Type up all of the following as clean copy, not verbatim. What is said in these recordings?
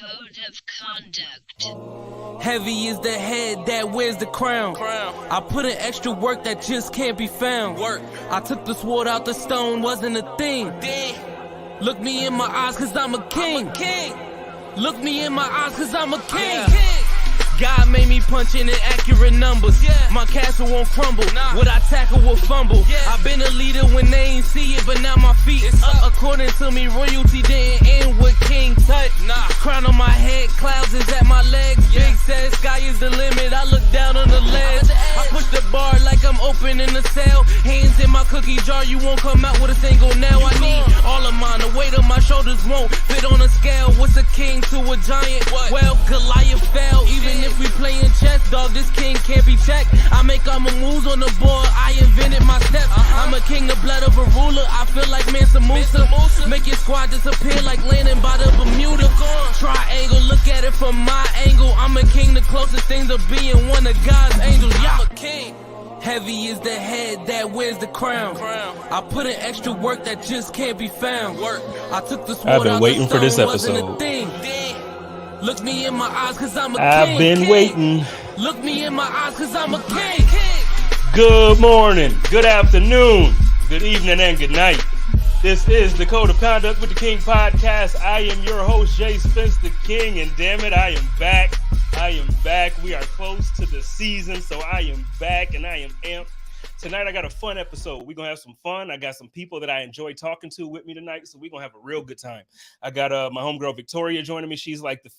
Code of conduct. Heavy is the head that wears the crown. I put in extra work that just can't be found. I took the sword out the stone, wasn't a thing. Look me in my eyes cause I'm a king. Look me in my eyes cause I'm a king. God made me punch in accurate numbers. My castle won't crumble. What I tackle will fumble. I've been a leader when they ain't see it, but now my feet is up. According to me, royalty didn't end with King Tut. Crown on my head, clouds is at my legs. Big says sky is the limit. I look down on the ledge. I push the bar like I'm opening a cell. Hands in my cookie jar, you won't come out with a single nail. I need all of mine. The weight of my shoulders won't fit on a scale. What's a king to a giant? Well, Goliath fell. Even if we playin' chess, dog, this king can't be checked. I make all my moves on the board, I invented my steps. I'm a king, the blood of a ruler, I feel like Mansa Musa. Make your squad disappear like landing by the Bermuda Triangle, look at it from my angle. I'm a king, the closest thing to being one of God's angels. I'm a king. Heavy is the head that wears the crown. I put in extra work that just can't be found. I took the sword I've been out waiting the for this stone, wasn't a episode. thing. Look me in my eyes cause I'm a king. I've been waiting. Look me in my eyes cause I'm a king. Good morning, good afternoon, good evening, and good night. This is the Code of Conduct with the King podcast. I am your host, JSpenceTheKing, and damn it, I am back. We are close to the season, so I am back and I am amped. Tonight, I got a fun episode. We're going to have some fun. I got some people that I enjoy talking to with me tonight, so we're going to have a real good time. I got my homegirl, Victoria, joining me. She's like the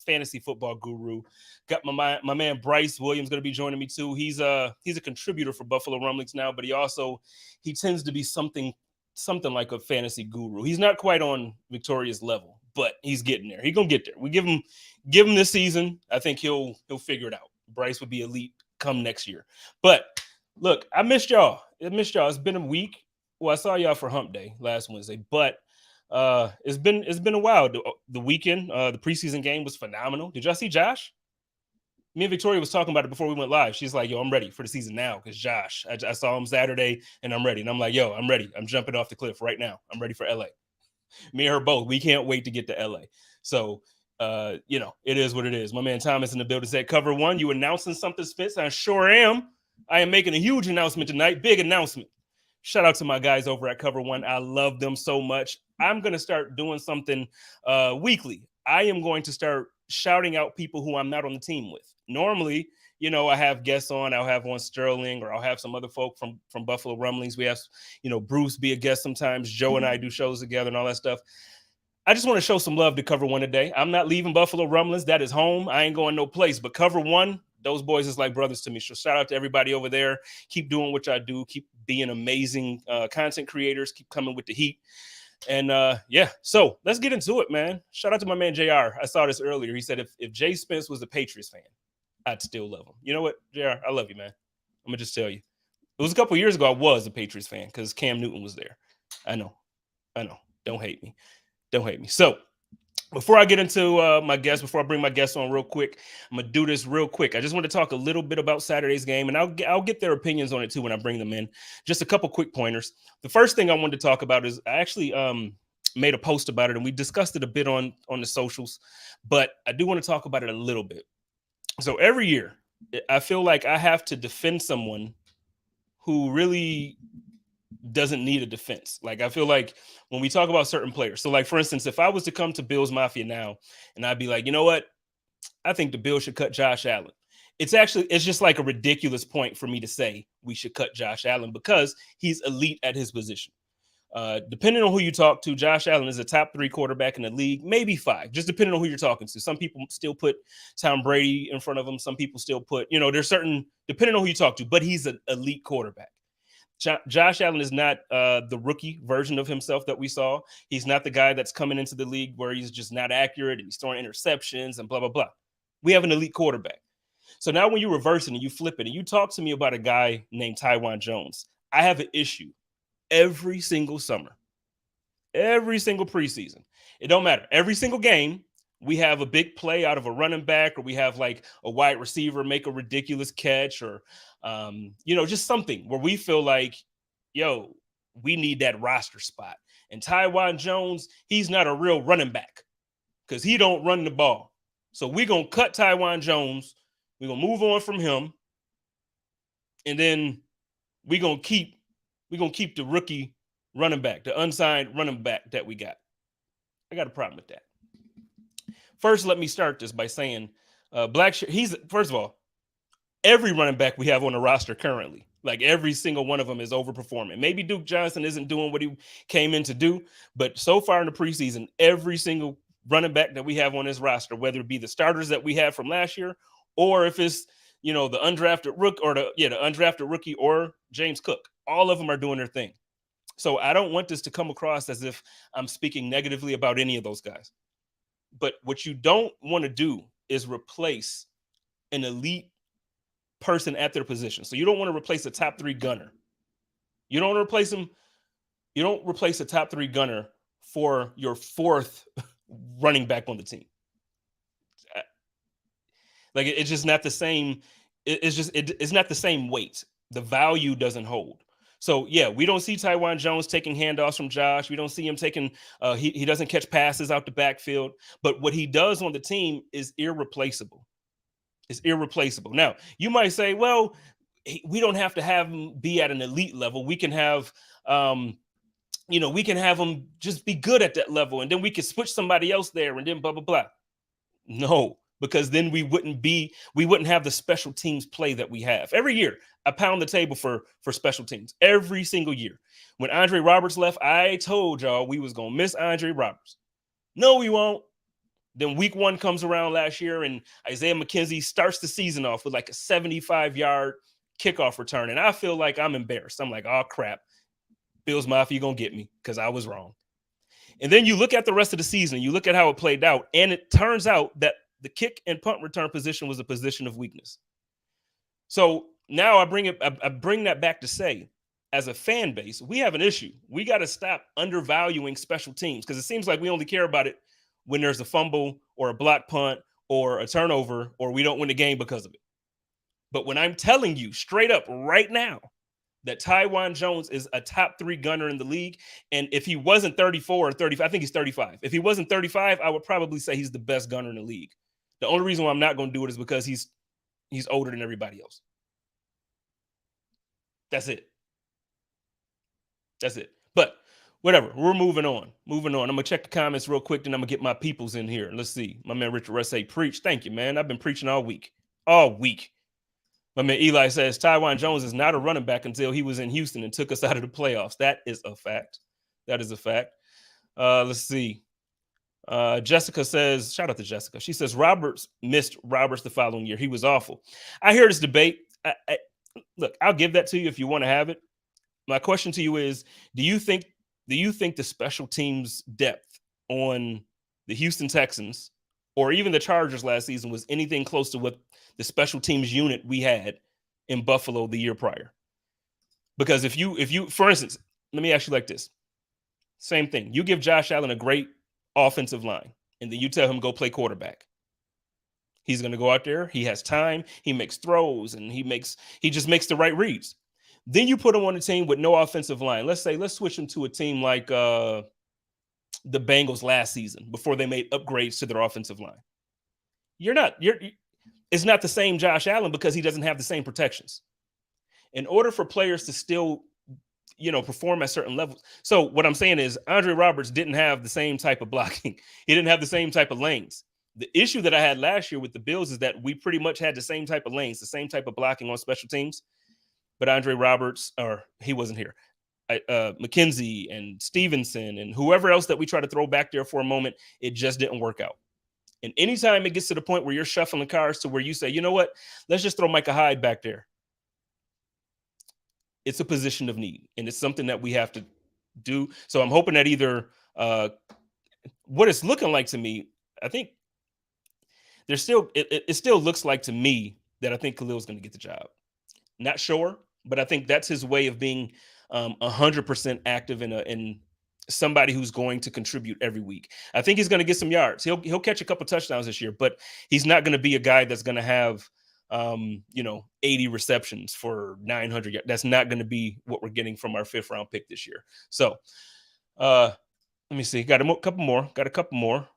fantasy football guru. Got my man, Bryce Williams, going to be joining me, too. He's a contributor for Buffalo Rumblings now, but he tends to be something like a fantasy guru. He's not quite on Victoria's level, but he's getting there. He's going to get there. We give him this season. I think he'll figure it out. Bryce would be elite come next year. But look, I missed y'all. It's been a week. Well, I saw y'all for Hump Day last Wednesday, but it's been a while. The weekend, the preseason game was phenomenal. Did y'all see Josh? Me and Victoria was talking about it before we went live. She's like, yo, I'm ready for the season now because Josh, I saw him Saturday and I'm ready. And I'm like, yo, I'm ready. I'm jumping off the cliff right now. I'm ready for LA. Me and her both. We can't wait to get to LA. So, it is what it is. My man Thomas in the building said, Cover One, you announcing something, Spence? I sure am. I am making a huge announcement tonight. Big announcement. Shout out to my guys over at Cover One. I love them so much. I'm going to start doing something weekly. I am going to start shouting out people who I'm not on the team with. Normally, I have guests on. I'll have one Sterling, or I'll have some other folk from Buffalo Rumblings. We have, Bruce be a guest sometimes. Joe and I do shows together and all that stuff. I just want to show some love to Cover One today. I'm not leaving Buffalo Rumblings. That is home. I ain't going no place. But Cover One, those boys is like brothers to me. So shout out to everybody over there. Keep doing what y'all do. Keep being amazing content creators. Keep coming with the heat. And so let's get into it, man. Shout out to my man JR. I saw this earlier. He said if Jay Spence was a Patriots fan, I'd still love him. You know what, JR? I love you, man. I'm gonna just tell you. It was a couple years ago I was a Patriots fan because Cam Newton was there. I know. Don't hate me. So before I get into my guest, before I bring my guest on real quick, I'm going to do this real quick. I just want to talk a little bit about Saturday's game, and I'll get their opinions on it too when I bring them in. Just a couple quick pointers. The first thing I wanted to talk about is I actually made a post about it, and we discussed it a bit on the socials, but I do want to talk about it a little bit. So every year, I feel like I have to defend someone who really doesn't need a defense. Like, I feel like when we talk about certain players, so like, for instance, if I was to come to Bills Mafia now and I'd be like, you know what? I think the Bills should cut Josh Allen. It's just like a ridiculous point for me to say we should cut Josh Allen because he's elite at his position. Depending on who you talk to, Josh Allen is a top 3 quarterback in the league, maybe 5, just depending on who you're talking to. Some people still put Tom Brady in front of him. Some people still put, there's certain, depending on who you talk to, but he's an elite quarterback. Josh Allen is not the rookie version of himself that we saw. He's not the guy that's coming into the league where he's just not accurate and he's throwing interceptions and blah, blah, blah. We have an elite quarterback. So now when you reverse it and you flip it and you talk to me about a guy named Taiwan Jones, I have an issue every single summer, every single preseason. It don't matter. Every single game, we have a big play out of a running back, or we have like a wide receiver make a ridiculous catch, or just something where we feel like, we need that roster spot. And Taiwan Jones, he's not a real running back. because he don't run the ball. So we're going to cut Taiwan Jones. We're going to move on from him. And then we're going to keep the rookie running back, the unsigned running back that we got. I got a problem with that. First, let me start this by saying first of all, every running back we have on the roster currently, like every single one of them is overperforming. Maybe Duke Johnson isn't doing what he came in to do, but so far in the preseason, every single running back that we have on this roster, whether it be the starters that we had from last year, or if it's, the undrafted rookie or the undrafted rookie or James Cook, all of them are doing their thing. So I don't want this to come across as if I'm speaking negatively about any of those guys. But what you don't want to do is replace an elite person at their position. So you don't want to replace a top 3 gunner. You don't replace him. You don't replace a top 3 gunner for your 4th running back on the team. Like it's just not the same. It's not the same weight. The value doesn't hold. So yeah, we don't see Taiwan Jones taking handoffs from Josh. We don't see him taking. He doesn't catch passes out the backfield. But what he does on the team is irreplaceable. It's irreplaceable. Now you might say, well, we don't have to have him be at an elite level. We can have, we can have him just be good at that level, and then we can switch somebody else there, and then blah blah blah. No, because then we wouldn't have the special teams play that we have. Every year, I pound the table for special teams. Every single year. When Andre Roberts left, I told y'all we was going to miss Andre Roberts. No, we won't. Then week 1 comes around last year, and Isaiah McKenzie starts the season off with like a 75-yard kickoff return. And I feel like I'm embarrassed. I'm like, oh, crap. Bills Mafia, going to get me because I was wrong. And then you look at the rest of the season. You look at how it played out, and it turns out that the kick and punt return position was a position of weakness. So now I bring that back to say, as a fan base, we have an issue. We got to stop undervaluing special teams because it seems like we only care about it when there's a fumble or a block punt or a turnover or we don't win the game because of it. But when I'm telling you straight up right now that Taiwan Jones is a top 3 gunner in the league, and if he wasn't 34 or 35, I think he's 35. If he wasn't 35, I would probably say he's the best gunner in the league. The only reason why I'm not going to do it is because he's older than everybody else. That's it. But whatever, we're moving on. I'm going to check the comments real quick, then I'm going to get my peoples in here. Let's see. My man Richard Russ say, preach. Thank you, man. I've been preaching all week. My man Eli says, Taiwan Jones is not a running back until he was in Houston and took us out of the playoffs. That is a fact. Let's see. Jessica says, shout out to Jessica. She says, Roberts missed Roberts the following year. He was awful. I hear this debate. Look, I'll give that to you if you want to have it. My question to you is, do you think the special teams depth on the Houston Texans or even the Chargers last season was anything close to what the special teams unit we had in Buffalo the year prior? Because if you, for instance, let me ask you like this. Same thing. You give Josh Allen a great offensive line, and then you tell him go play quarterback. He's going to go out there. He has time. He makes throws, and he just makes the right reads. Then you put him on a team with no offensive line. Let's switch him to a team like the Bengals last season before they made upgrades to their offensive line. It's not the same Josh Allen because he doesn't have the same protections. In order for players to still, perform at certain levels. So what I'm saying is Andre Roberts didn't have the same type of blocking. He didn't have the same type of lanes. The issue that I had last year with the Bills is that we pretty much had the same type of lanes, the same type of blocking on special teams. But Andre Roberts, or he wasn't here. McKenzie and Stevenson and whoever else that we try to throw back there for a moment, it just didn't work out. And anytime it gets to the point where you're shuffling cars to where you say, you know what, let's just throw Micah Hyde back there. It's a position of need, and it's something that we have to do. So I'm hoping that either what it's looking like to me, I think there's still, it still looks like to me that I think Khalil's going to get the job. Not sure, but I think that's his way of being 100% active in somebody who's going to contribute every week. I think he's going to get some yards. He'll catch a couple touchdowns this year, but he's not going to be a guy that's going to have 80 receptions for 900 yards. That's not going to be what we're getting from our 5th round pick this year. So let me see. Got a couple more.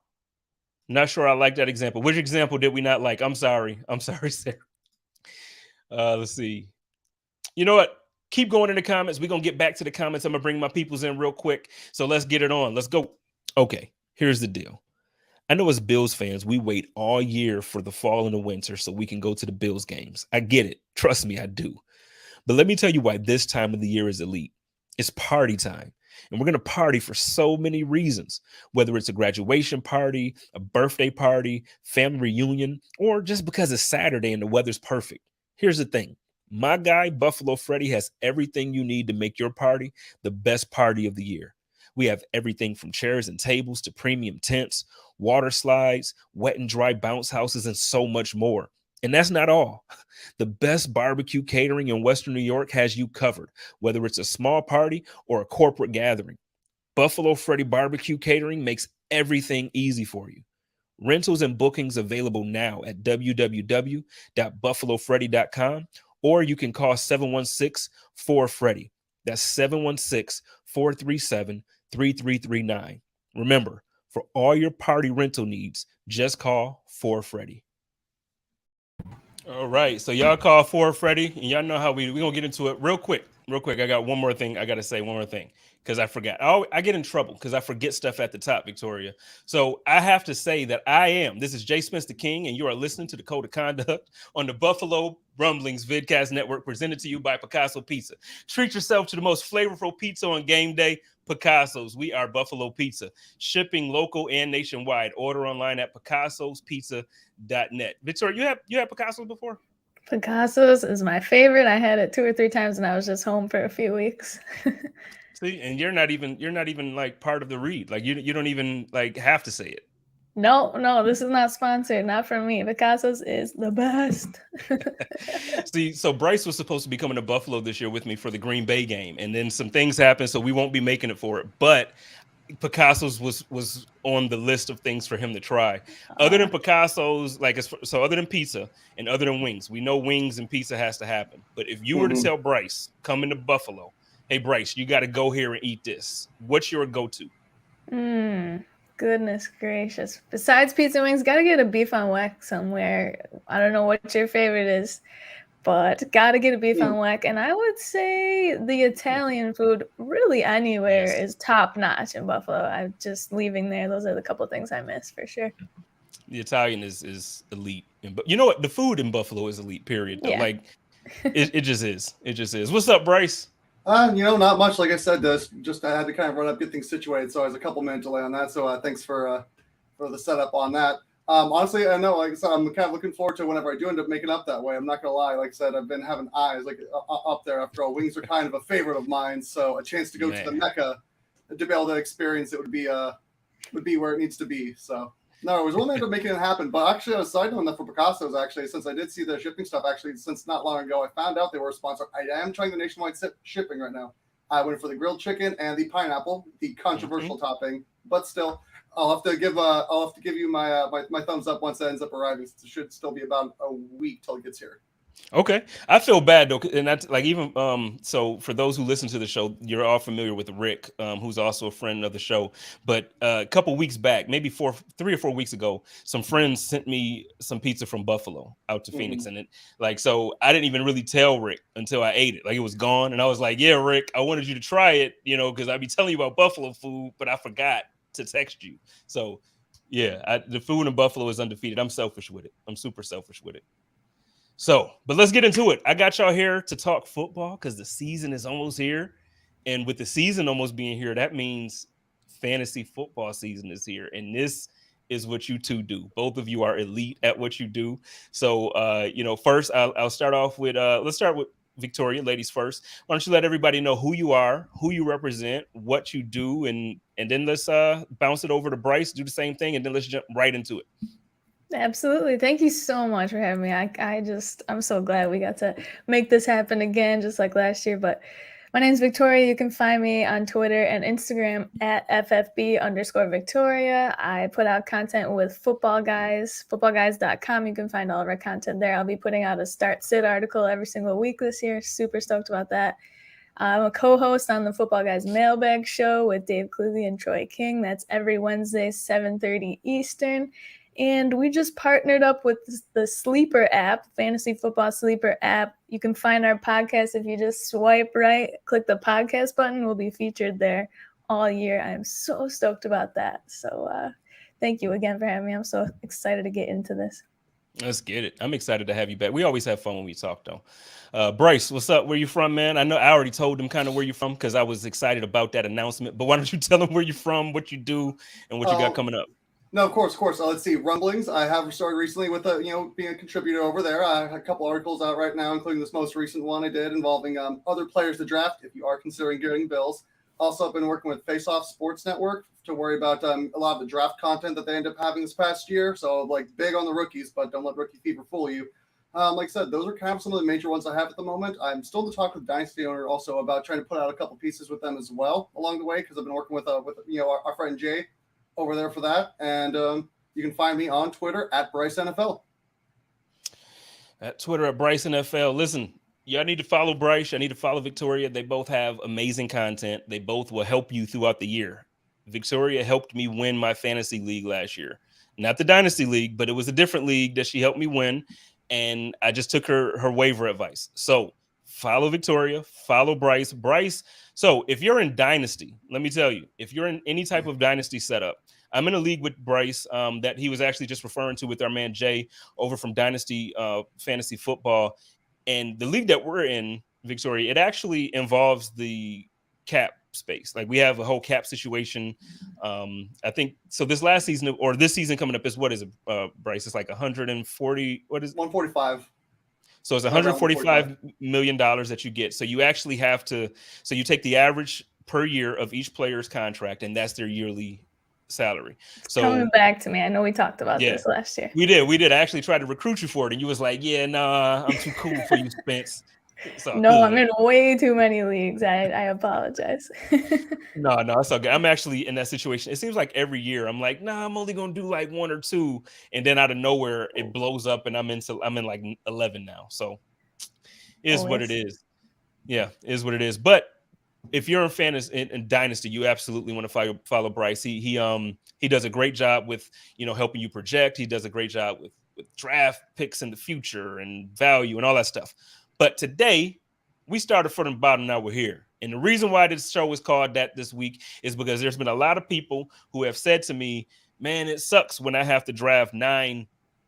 Not sure I like that example. Which example did we not like? I'm sorry, Sarah. Let's see. You know what? Keep going in the comments. We're going to get back to the comments. I'm going to bring my peoples in real quick. So let's get it on. Let's go. Okay, here's the deal. I know as Bills fans, we wait all year for the fall and the winter so we can go to the Bills games. I get it. Trust me, I do. But let me tell you why this time of the year is elite. It's party time. And we're going to party for so many reasons, whether it's a graduation party, a birthday party, family reunion, or just because it's Saturday and the weather's perfect. Here's the thing. My guy, Buffalo Freddy, has everything you need to make your party the best party of the year. We have everything from chairs and tables to premium tents, water slides, wet and dry bounce houses, and so much more. And that's not all. The best barbecue catering in Western New York has you covered, whether it's a small party or a corporate gathering. Buffalo Freddy Barbecue Catering makes everything easy for you. Rentals and bookings available now at www.buffalofreddy.com, or you can call 716-4FREDDY. That's 716-437-3339. Remember, for all your party rental needs, just call 4Freddy. All right, so y'all call 4Freddy, and y'all know how we're going to get into it real quick. I got one more thing. I got to say one more thing because I forgot. I get in trouble because I forget stuff at the top, Victoria. So I have to say that this is JSpenceTheKing, and you are listening to the Code of Conduct on the Buffalo Rumblings Vidcast Network, presented to you by Picasso Pizza. Treat yourself to the most flavorful pizza on game day. Picasso's. We are Buffalo Pizza, shipping local and nationwide. Order online at picassospizza.net. Victoria, you had Picasso's before? Picasso's is my favorite. I had it 2 or 3 times and I was just home for a few weeks. See, and you're not even like part of the read. Like you don't even like have to say it. No, this is not sponsored. Not from me. Picasso's is the best. See, so Bryce was supposed to be coming to Buffalo this year with me for the Green Bay game, and then some things happened, so we won't be making it for it. But Picasso's was on the list of things for him to try. Other than Picasso's, other than pizza and other than wings, we know wings and pizza has to happen. But if you were to tell Bryce, come into Buffalo, hey Bryce, you got to go here and eat this, what's your go-to? Goodness gracious. Besides pizza and wings, gotta get a beef on weck somewhere. I don't know what your favorite is, but gotta get a beef on weck. And I would say the Italian food really anywhere is top notch in Buffalo. I'm just leaving there. Those are the couple things I miss for sure. The Italian is elite. But you know what? The food in Buffalo is elite, period. Yeah. Like it just is. It just is. What's up, Bryce? Not much. Like I said, I had to kind of run up, get things situated. So I was a couple minute delay on that. So thanks for the setup on that. Honestly, I know, like I said, I'm kind of looking forward to whenever I do end up making up that way. I'm not going to lie. Like I said, I've been having eyes like up there after all. Wings are kind of a favorite of mine. So a chance to go to the Mecca to be able to experience it would be where it needs to be. So no, it was one end up making it happen. But actually, on a side note, for Picasso's, actually, since I did see the shipping stuff, actually, since not long ago, I found out they were a sponsor. I am trying the nationwide shipping right now. I went for the grilled chicken and the pineapple, the controversial topping, but still, I'll have to give you my thumbs up once it ends up arriving. It should still be about a week till it gets here. Okay, I feel bad though, and that's like even so for those who listen to the show, you're all familiar with Rick, who's also a friend of the show. But a couple weeks back, maybe 3 or 4 weeks ago, some friends sent me some pizza from Buffalo out to Phoenix, and so I didn't even really tell Rick until I ate it. Like it was gone, and I was like, "Yeah, Rick, I wanted you to try it, because I'd be telling you about Buffalo food, but I forgot to text you." So yeah, the food in Buffalo is undefeated. I'm selfish with it. I'm super selfish with it. So, but let's get into it. I got y'all here to talk football because the season is almost here. And with the season almost being here, that means fantasy football season is here. And this is what you two do. Both of you are elite at what you do. So, first I'll start off with, let's start with Victoria, ladies first. Why don't you let everybody know who you are, who you represent, what you do, and then let's bounce it over to Bryce, do the same thing, and then let's jump right into it. Absolutely. Thank you so much for having me. I'm so glad we got to make this happen again, just like last year. But my name's Victoria. You can find me on Twitter and Instagram at FFB_Victoria. I put out content with Football Guys, footballguys.com. You can find all of our content there. I'll be putting out a Start Sit article every single week this year. Super stoked about that. I'm a co-host on the Football Guys Mailbag Show with Dave Cluley and Troy King. That's every Wednesday, 7:30 Eastern. And we just partnered up with the Sleeper app, Fantasy Football Sleeper app. You can find our podcast if you just swipe right, click the podcast button. We'll be featured there all year. I'm so stoked about that. So thank you again for having me. I'm so excited to get into this. Let's get it. I'm excited to have you back. We always have fun when we talk, though. Bryce, what's up? Where you from, man? I know I already told them kind of where you're from because I was excited about that announcement. But why don't you tell them where you're from, what you do, and what you got coming up? No, of course. Let's see. Rumblings. I have started recently with being a contributor over there. I have a couple articles out right now, including this most recent one I did involving other players to draft if you are considering getting Bills. Also, I've been working with Face Off Sports Network to worry about a lot of the draft content that they end up having this past year. So, like, big on the rookies, but don't let rookie fever fool you. Like I said, those are kind of some of the major ones I have at the moment. I'm still in talk with Dynasty Owner also about trying to put out a couple pieces with them as well along the way because I've been working with our friend Jay over there for that. And you can find me on Twitter at Bryce NFL. At Twitter at Bryce NFL. Listen, y'all need to follow Bryce. I need to follow Victoria. They both have amazing content. They both will help you throughout the year. Victoria helped me win my fantasy league last year. Not the Dynasty League, but it was a different league that she helped me win. And I just took her waiver advice. So follow Victoria, follow Bryce. So if you're in Dynasty, let me tell you, if you're in any type of Dynasty setup, I'm in a league with Bryce that he was actually just referring to with our man Jay over from Dynasty Fantasy Football. And the league that we're in, Victoria, it actually involves the cap space. Like we have a whole cap situation. I think so. This last season or this season coming up is what is it, Bryce? It's like 140. What is it? 145. So it's $145 million that you get. So you actually have to. So you take the average per year of each player's contract, and that's their yearly salary. So coming back to me, I know we talked about this last year. We did. I actually tried to recruit you for it, and you was like, "Yeah, nah, I'm too cool for you, Spence." No, I'm in way too many leagues. I apologize. No, it's all good. I'm actually in that situation. It seems like every year I'm like, nah, I'm only gonna do like one or two, and then out of nowhere it blows up, and I'm in like 11 now. So is what it is. Yeah, is what it is. But if you're in fantasy in Dynasty, you absolutely want to follow Bryce. He does a great job with helping you project. He does a great job with draft picks in the future and value and all that stuff. But today, we started from the bottom, now we're here. And the reason why this show is called that this week is because there's been a lot of people who have said to me, man, it sucks when I have to draft 9,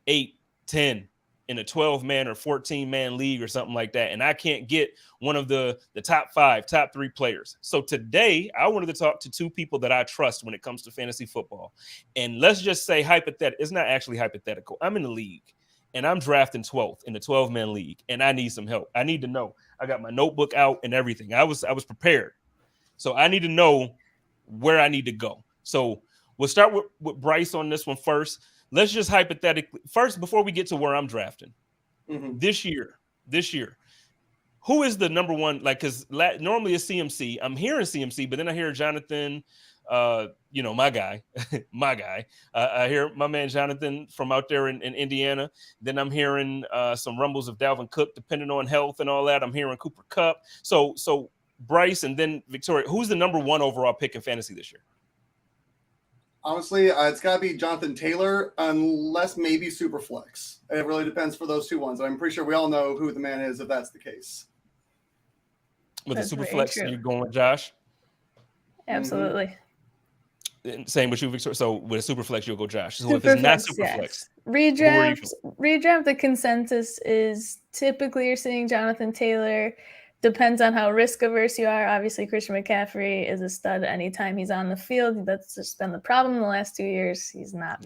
8, 10 in a 12-man or 14-man league or something like that. And I can't get one of the top 5, top 3 players. So today, I wanted to talk to 2 people that I trust when it comes to fantasy football. And let's just say hypothetical. It's not actually hypothetical. I'm in the league. And I'm drafting 12th in the 12-man league, and I need some help. I need to know. I got my notebook out and everything. I was prepared. So I need to know where I need to go. So we'll start with Bryce on this one first. Let's just hypothetically, first, before we get to where I'm drafting, this year, who is the number one? Like, because normally it's CMC. I'm hearing CMC, but then I hear Jonathan, my guy. I hear my man Jonathan from out there in Indiana. Then I'm hearing some rumbles of Dalvin Cook, depending on health and all that. I'm hearing Cooper Kupp. So Bryce and then Victoria. Who's the number 1 overall pick in fantasy this year? Honestly, it's got to be Jonathan Taylor, unless maybe Superflex. It really depends for those 2 ones. I'm pretty sure we all know who the man is if that's the case. With the Superflex, you're going with Josh? Absolutely. Same with you, Victoria. So with a Superflex, you'll go Josh. So if it's not Superflex, redraft, the consensus is typically you're seeing Jonathan Taylor. Depends on how risk averse you are. Obviously, Christian McCaffrey is a stud anytime he's on the field. That's just been the problem the last 2 years. He's not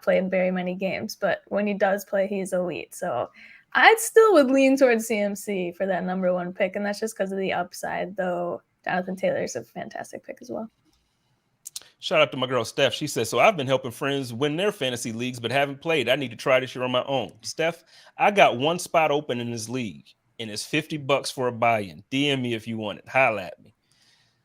played very many games, but when he does play, he's elite. So I still would lean towards CMC for that number 1 pick, and that's just because of the upside, though Jonathan Taylor is a fantastic pick as well. Shout out to my girl, Steph. She says, so I've been helping friends win their fantasy leagues, but haven't played. I need to try this year on my own. Steph, I got 1 spot open in this league, and it's $50 for a buy-in. DM me if you want it. Holla at me.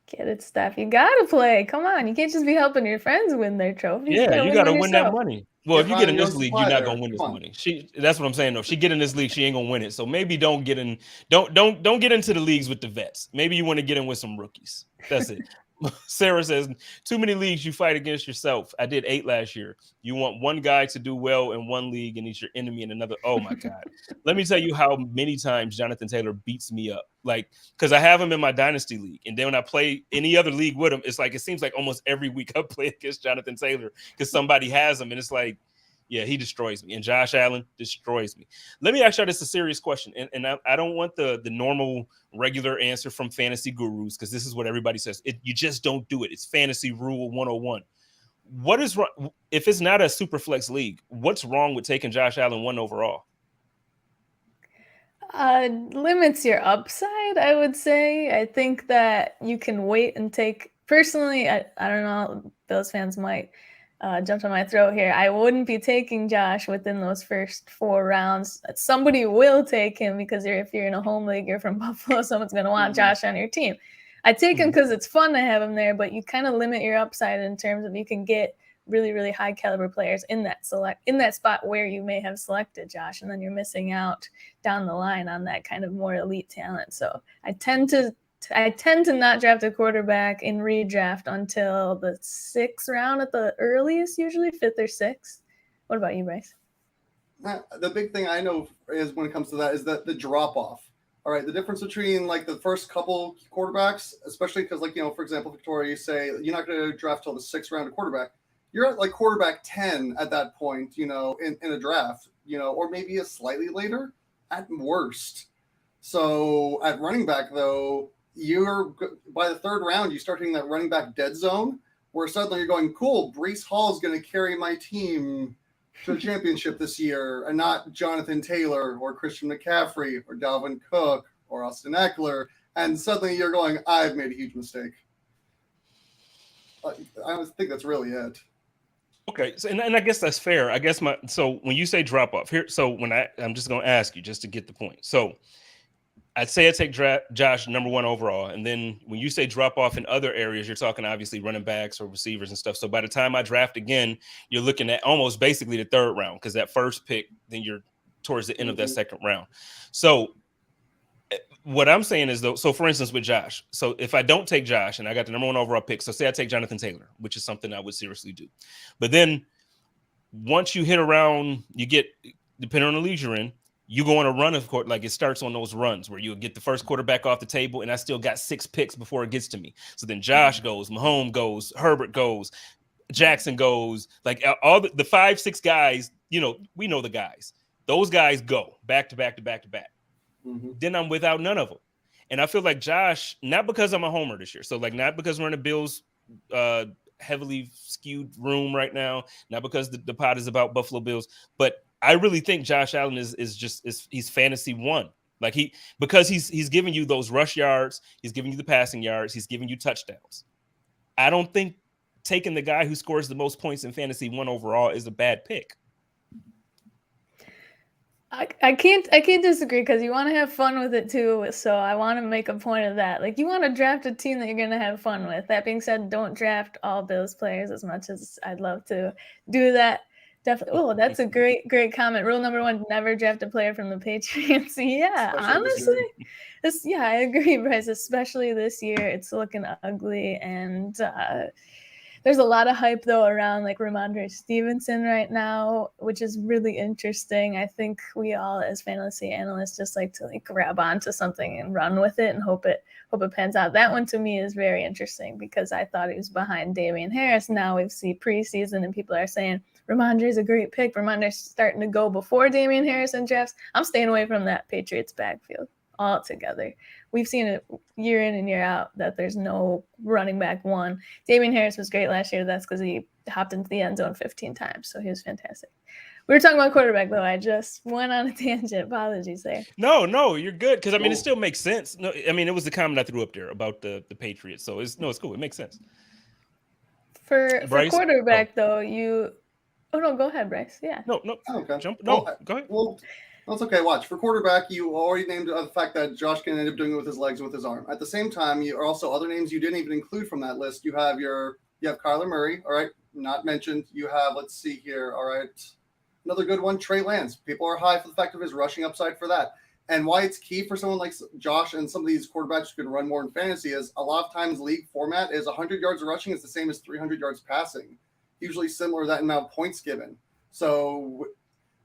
Get it, Steph. You got to play. Come on. You can't just be helping your friends win their trophies. Yeah, you got to win that money. Well, if you get in this league, you're not gonna win this money. That's what I'm saying. Though, if she get in this league, she ain't gonna win it. So maybe don't get in. Don't get into the leagues with the vets. Maybe you want to get in with some rookies. That's it. Sarah says, too many leagues you fight against yourself. I did 8 last year. You want one guy to do well in one league and he's your enemy in another. Oh my God. Let me tell you how many times Jonathan Taylor beats me up. Like, because I have him in my dynasty league. And then when I play any other league with him, it's like, it seems like almost every week I play against Jonathan Taylor because somebody has him. And it's like, yeah, he destroys me. And Josh Allen destroys me. Let me ask you this a serious question. And I don't want the normal regular answer from fantasy gurus because this is what everybody says. You just don't do it. It's fantasy rule 101. What is wrong? If it's not a super flex league, what's wrong with taking Josh Allen 1 overall? Limits your upside, I would say. I think that you can wait and take. Personally, I don't know. Bills fans might jumped on my throat here. I wouldn't be taking Josh within those first 4 rounds. Somebody will take him because if you're in a home league, you're from Buffalo, someone's going to want Josh on your team. I take him because it's fun to have him there, but you kind of limit your upside in terms of you can get really, really high caliber players in that spot where you may have selected Josh, and then you're missing out down the line on that kind of more elite talent. So I tend to not draft a quarterback in redraft until the 6th round at the earliest, usually 5th or 6th. What about you, Bryce? The big thing I know is when it comes to that is that the drop off. All right, the difference between like the first couple quarterbacks, especially because like, for example, Victoria, you say you're not going to draft till the 6th round of quarterback. You're at like quarterback 10 at that point, in a draft, or maybe a slightly later at worst. So at running back though, you're by the 3rd round, you start hitting that running back dead zone where suddenly you're going, cool, Bryce Hall is going to carry my team to the championship this year and not Jonathan Taylor or Christian McCaffrey or Dalvin Cook or Austin Eckler. And suddenly you're going, I've made a huge mistake. I think that's really it. Okay. So, and I guess that's fair. I guess so when you say drop off here, so when I'm just going to ask you just to get the point. So I'd say I take Josh number 1 overall. And then when you say drop off in other areas, you're talking obviously running backs or receivers and stuff. So by the time I draft again, you're looking at almost basically the 3rd round because that first pick, then you're towards the end of that 2nd round. So what I'm saying is though, so for instance, with Josh, so if I don't take Josh and I got the number 1 overall pick, so say I take Jonathan Taylor, which is something I would seriously do. But then once you hit around, you get, depending on the league you're in, you go on a run of court, like it starts on those runs where you get the first quarterback off the table, and I still got 6 picks before it gets to me. So then Josh goes, Mahomes goes, Herbert goes, Jackson goes, like all the 5-6 guys, we know the guys. Those guys go back to back to back to back. Mm-hmm. Then I'm without none of them. And I feel like Josh, not because I'm a homer this year, so like not because we're in a Bills heavily skewed room right now, not because the pod is about Buffalo Bills, but I really think Josh Allen is he's fantasy 1. Like because he's giving you those rush yards, he's giving you the passing yards, he's giving you touchdowns. I don't think taking the guy who scores the most points in fantasy 1 overall is a bad pick. I can't disagree because you want to have fun with it too. So I want to make a point of that. Like you want to draft a team that you're going to have fun with. That being said, don't draft all Bills players as much as I'd love to do that. Definitely. Oh, that's a great comment. Rule number 1: never draft a player from the Patriots. Yeah, honestly, I agree, Bryce. Especially this year, it's looking ugly, and there's a lot of hype though around like Ramondre Stevenson right now, which is really interesting. I think we all, as fantasy analysts, just like to like grab onto something and run with it and hope it pans out. That one to me is very interesting because I thought he was behind Damian Harris. Now we've seen preseason and people are saying Ramondre's a great pick. Ramondre's starting to go before Damian Harris and drafts. I'm staying away from that Patriots backfield altogether. We've seen it year in and year out that there's no running back 1. Damian Harris was great last year. That's because he hopped into the end zone 15 times. So he was fantastic. We were talking about quarterback, though. I just went on a tangent. Apologies there. No, you're good. Because, I mean, it still makes sense. No, I mean, it was the comment I threw up there about the Patriots. So, it's cool. It makes sense. For quarterback, though, you – oh, no, go ahead, Bryce. Yeah. No. Okay. Go ahead. Well, that's okay. Watch. For quarterback, you already named the fact that Josh can end up doing it with his legs, with his arm. At the same time, you are also other names you didn't even include from that list. You have Kyler Murray, all right, not mentioned. You have, let's see here, all right, another good one, Trey Lance. People are high for the fact of his rushing upside for that. And why it's key for someone like Josh and some of these quarterbacks who can run more in fantasy is a lot of times league format is 100 yards of rushing is the same as 300 yards passing, usually similar to that amount of points given. So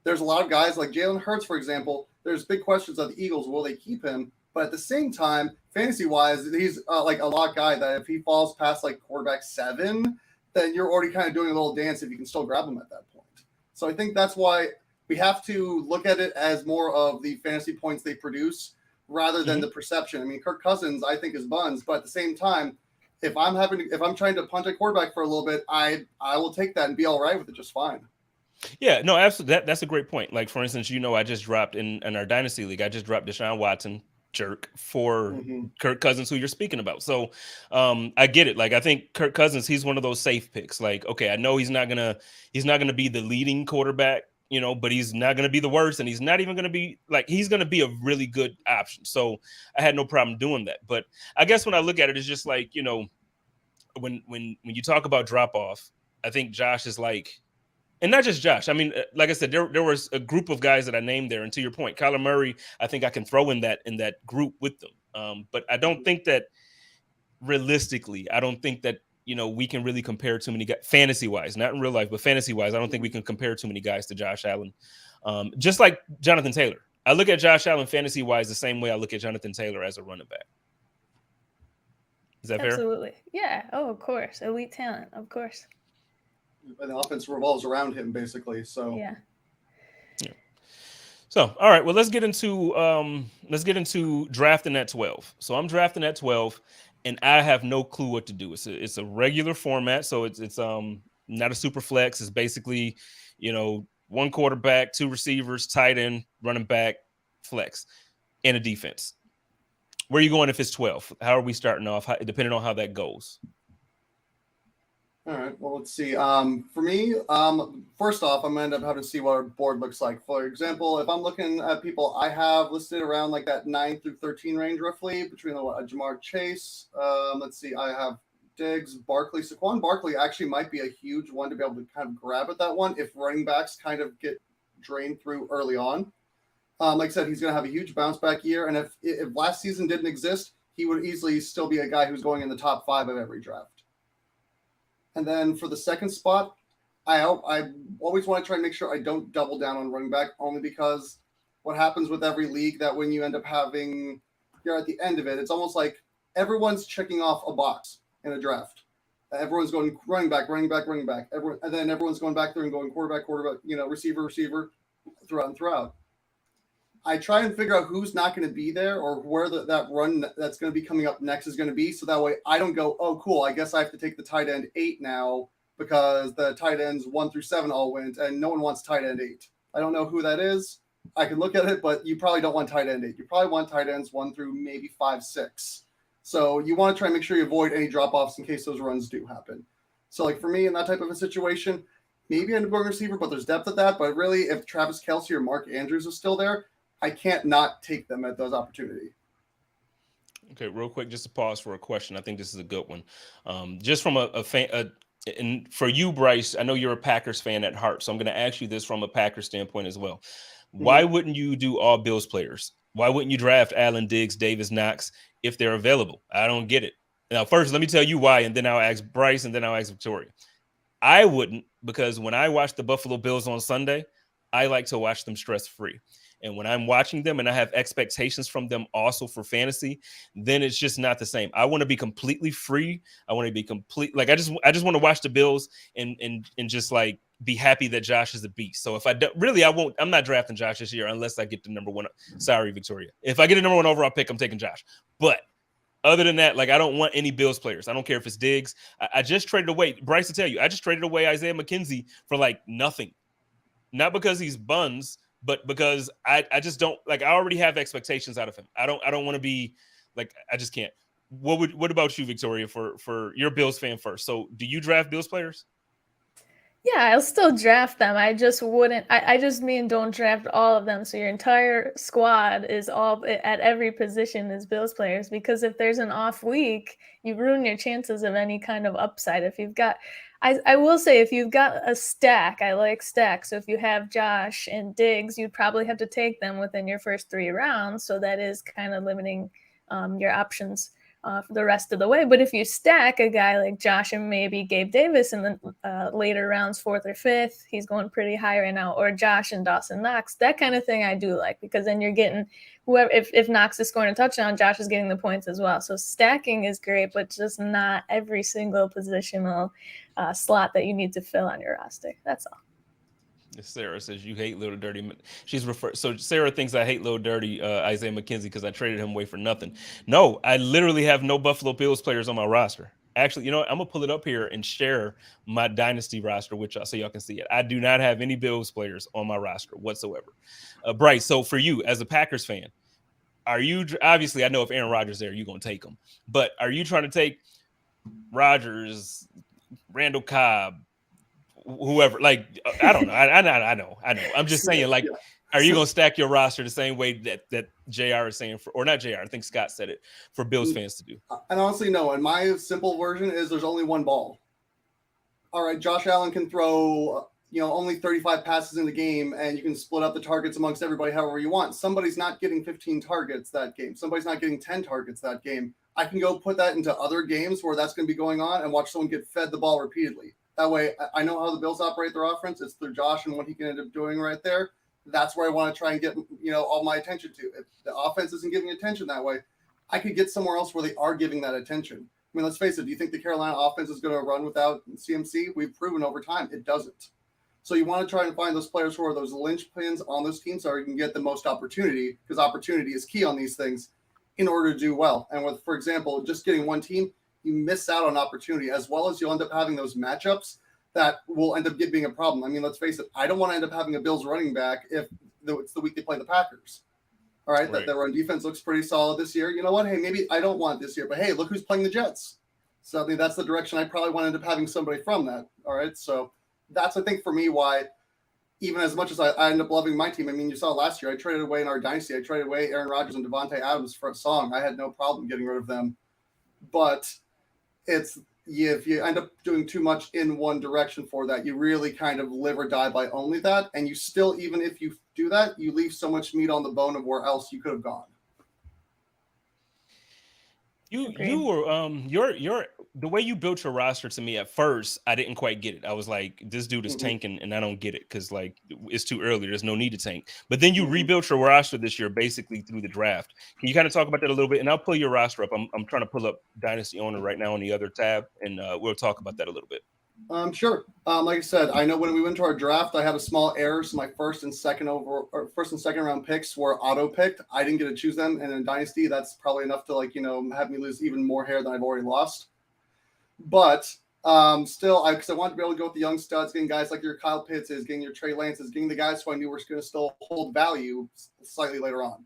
there's a lot of guys like Jalen Hurts, for example. There's big questions of the Eagles. Will they keep him? But at the same time, fantasy-wise, he's like a lot guy that if he falls past like quarterback 7, then you're already kind of doing a little dance if you can still grab him at that point. So I think that's why we have to look at it as more of the fantasy points they produce rather than the perception. I mean, Kirk Cousins, I think, is buns, but at the same time, if I'm trying to punt a quarterback for a little bit, I will take that and be all right with it just fine. Yeah, no, absolutely. That's a great point. Like, for instance, I just dropped in our dynasty league, I just dropped Deshaun Watson jerk for Kirk Cousins, who you're speaking about. So I get it. Like, I think Kirk Cousins, he's one of those safe picks. Like, okay, I know he's not gonna be the leading quarterback, but he's not gonna be the worst, and he's not even gonna be like, he's gonna be a really good option. So I had no problem doing that. But I guess when I look at it, it's just like, when you talk about drop off, I think Josh is like, and not just Josh. I mean, like I said, there was a group of guys that I named there. And to your point, Kyler Murray, I think I can throw in that group with them. But I don't think that realistically, we can really compare too many guys fantasy wise, not in real life, but fantasy wise. I don't think we can compare too many guys to Josh Allen. Just like Jonathan Taylor. I look at Josh Allen fantasy wise the same way I look at Jonathan Taylor as a running back. Is that fair? Absolutely. Yeah. Oh, of course. Elite talent. Of course. And the offense revolves around him, basically. So yeah. So all right, well, let's get into drafting at 12. So I'm drafting at 12, and I have no clue what to do. It's a regular format, so it's not a super flex. It's basically, one quarterback, 2 receivers, tight end, running back, flex, and a defense. Where are you going if it's 12? How are we starting off? Depending on how that goes. All right. Well, let's see. For me, first off, I'm going to end up having to see what our board looks like. For example, if I'm looking at people I have listed around like that 9 through 13 range, roughly between Jamar Chase. Let's see. I have Diggs, Barkley. Saquon Barkley actually might be a huge one to be able to kind of grab at that one if running backs kind of get drained through early on. Like I said, he's going to have a huge bounce back year. And if last season didn't exist, he would easily still be a guy who's going in the top 5 of every draft. And then for the second spot, I always want to try and make sure I don't double down on running back, only because what happens with every league that when you end up having, you're at the end of it, it's almost like everyone's checking off a box in a draft. Everyone's going running back. And then everyone's going back there and going quarterback, receiver, throughout and throughout. I try and figure out who's not going to be there or where that run that's going to be coming up next is going to be. So that way I don't go, oh, cool, I guess I have to take the tight end 8 now because the tight ends 1 through 7 all went and no one wants tight end 8. I don't know who that is. I can look at it, but you probably don't want tight end 8. You probably want tight ends 1 through maybe 5, 6. So you want to try and make sure you avoid any drop-offs in case those runs do happen. So like for me in that type of a situation, maybe I end up going receiver, but there's depth at that. But really, if Travis Kelce or Mark Andrews is still there, I can't not take them at those opportunities. Okay, real quick, just to pause for a question. I think this is a good one. Just from a fan, and for you, Bryce, I know you're a Packers fan at heart, so I'm going to ask you this from a Packers standpoint as well. Why wouldn't you do all Bills players? Why wouldn't you draft Allen, Diggs, Davis, Knox if they're available? I don't get it. Now, first, let me tell you why, and then I'll ask Bryce, and then I'll ask Victoria. I wouldn't, because when I watch the Buffalo Bills on Sunday, I like to watch them stress-free. And when I'm watching them and I have expectations from them also for fantasy, then it's just not the same. I want to be completely free. I want to be like I just want to watch the Bills and just like be happy that Josh is a beast. So if I'm not drafting Josh this year unless I get the number 1. Sorry, Victoria. If I get a number 1 overall pick, I'm taking Josh. But other than that, like I don't want any Bills players. I don't care if it's Diggs. I just traded away, Bryce will tell you, I just traded away Isaiah McKenzie for like nothing. Not because he's buns, but because I just don't like. I already have expectations out of him. I don't want to be like. I just can't. What about you, Victoria? For your Bills fan first. So, do you draft Bills players? Yeah, I'll still draft them. I just wouldn't. I just mean don't draft all of them. So your entire squad is all at every position is Bills players. Because if there's an off week, you ruin your chances of any kind of upside. If you've got, I will say, if you've got a stack, I like stacks. So if you have Josh and Diggs, you'd probably have to take them within your first 3 rounds. So that is kind of limiting your options for the rest of the way. But if you stack a guy like Josh and maybe Gabe Davis in the later rounds, 4th or 5th, he's going pretty high right now, or Josh and Dawson Knox, that kind of thing I do like, because then you're getting whoever, if Knox is scoring a touchdown, Josh is getting the points as well. So stacking is great, but just not every single positional slot that you need to fill on your roster. That's all. Sarah says you hate Little Dirty. So Sarah thinks I hate Little Dirty Isaiah McKenzie because I traded him away for nothing. No, I literally have no Buffalo Bills players on my roster. Actually, you know what? I'm gonna pull it up here and share my dynasty roster with y'all so y'all can see it. I do not have any Bills players on my roster whatsoever. Bryce, so for you as a Packers fan, are you obviously, I know if Aaron Rodgers there, you're gonna take him, but are you trying to take Rodgers, Randall Cobb, whoever? Like, I don't know. I know. I'm just saying, like, are you gonna stack your roster the same way that JR is saying, or not JR? I think Scott said it, for Bills fans to do. And honestly, no. And my simple version is there's only one ball. All right, Josh Allen can throw, only 35 passes in the game, and you can split up the targets amongst everybody however you want. Somebody's not getting 15 targets that game. Somebody's not getting 10 targets that game. I can go put that into other games where that's going to be going on and watch someone get fed the ball repeatedly. That way, I know how the Bills operate their offense. It's through Josh and what he can end up doing right there. That's where I want to try and get, all my attention to. If the offense isn't giving attention that way, I could get somewhere else where they are giving that attention. I mean, let's face it. Do you think the Carolina offense is going to run without CMC? We've proven over time it doesn't. So you want to try and find those players who are those linchpins on those teams so you can get the most opportunity, because opportunity is key on these things in order to do well. And with, for example, just getting one team, you miss out on opportunity, as well as you'll end up having those matchups that will end up being a problem. I mean, let's face it. I don't want to end up having a Bills running back if it's the week they play the Packers. All right, that run defense looks pretty solid this year. You know what? Hey, maybe I don't want it this year, but hey, look who's playing the Jets. So I mean, that's the direction I probably want to end up having somebody from that. All right, so that's, I think, for me, why even as much as I end up loving my team. I mean, you saw last year, I traded away in our dynasty. I traded away Aaron Rodgers and Devontae Adams for a song. I had no problem getting rid of them. But if you end up doing too much in one direction for that, you really kind of live or die by only that. And you still, even if you do that, you leave so much meat on the bone of where else you could have gone. You were your the way you built your roster, to me at first, I didn't quite get it. I was like, this dude is tanking and I don't get it, because like it's too early. There's no need to tank. But then you rebuilt your roster this year basically through the draft. Can you kind of talk about that a little bit? And I'll pull your roster up. I'm trying to pull up Dynasty Owner right now on the other tab, and we'll talk about that a little bit. Sure. Like I said, I know when we went to our draft, I had a small error. So my first and second round picks were auto picked. I didn't get to choose them. And in Dynasty, that's probably enough to have me lose even more hair than I've already lost. But still, because I wanted to be able to go with the young studs, getting guys like your Kyle Pitts, getting your Trey Lances, getting the guys who I knew were going to still hold value slightly later on.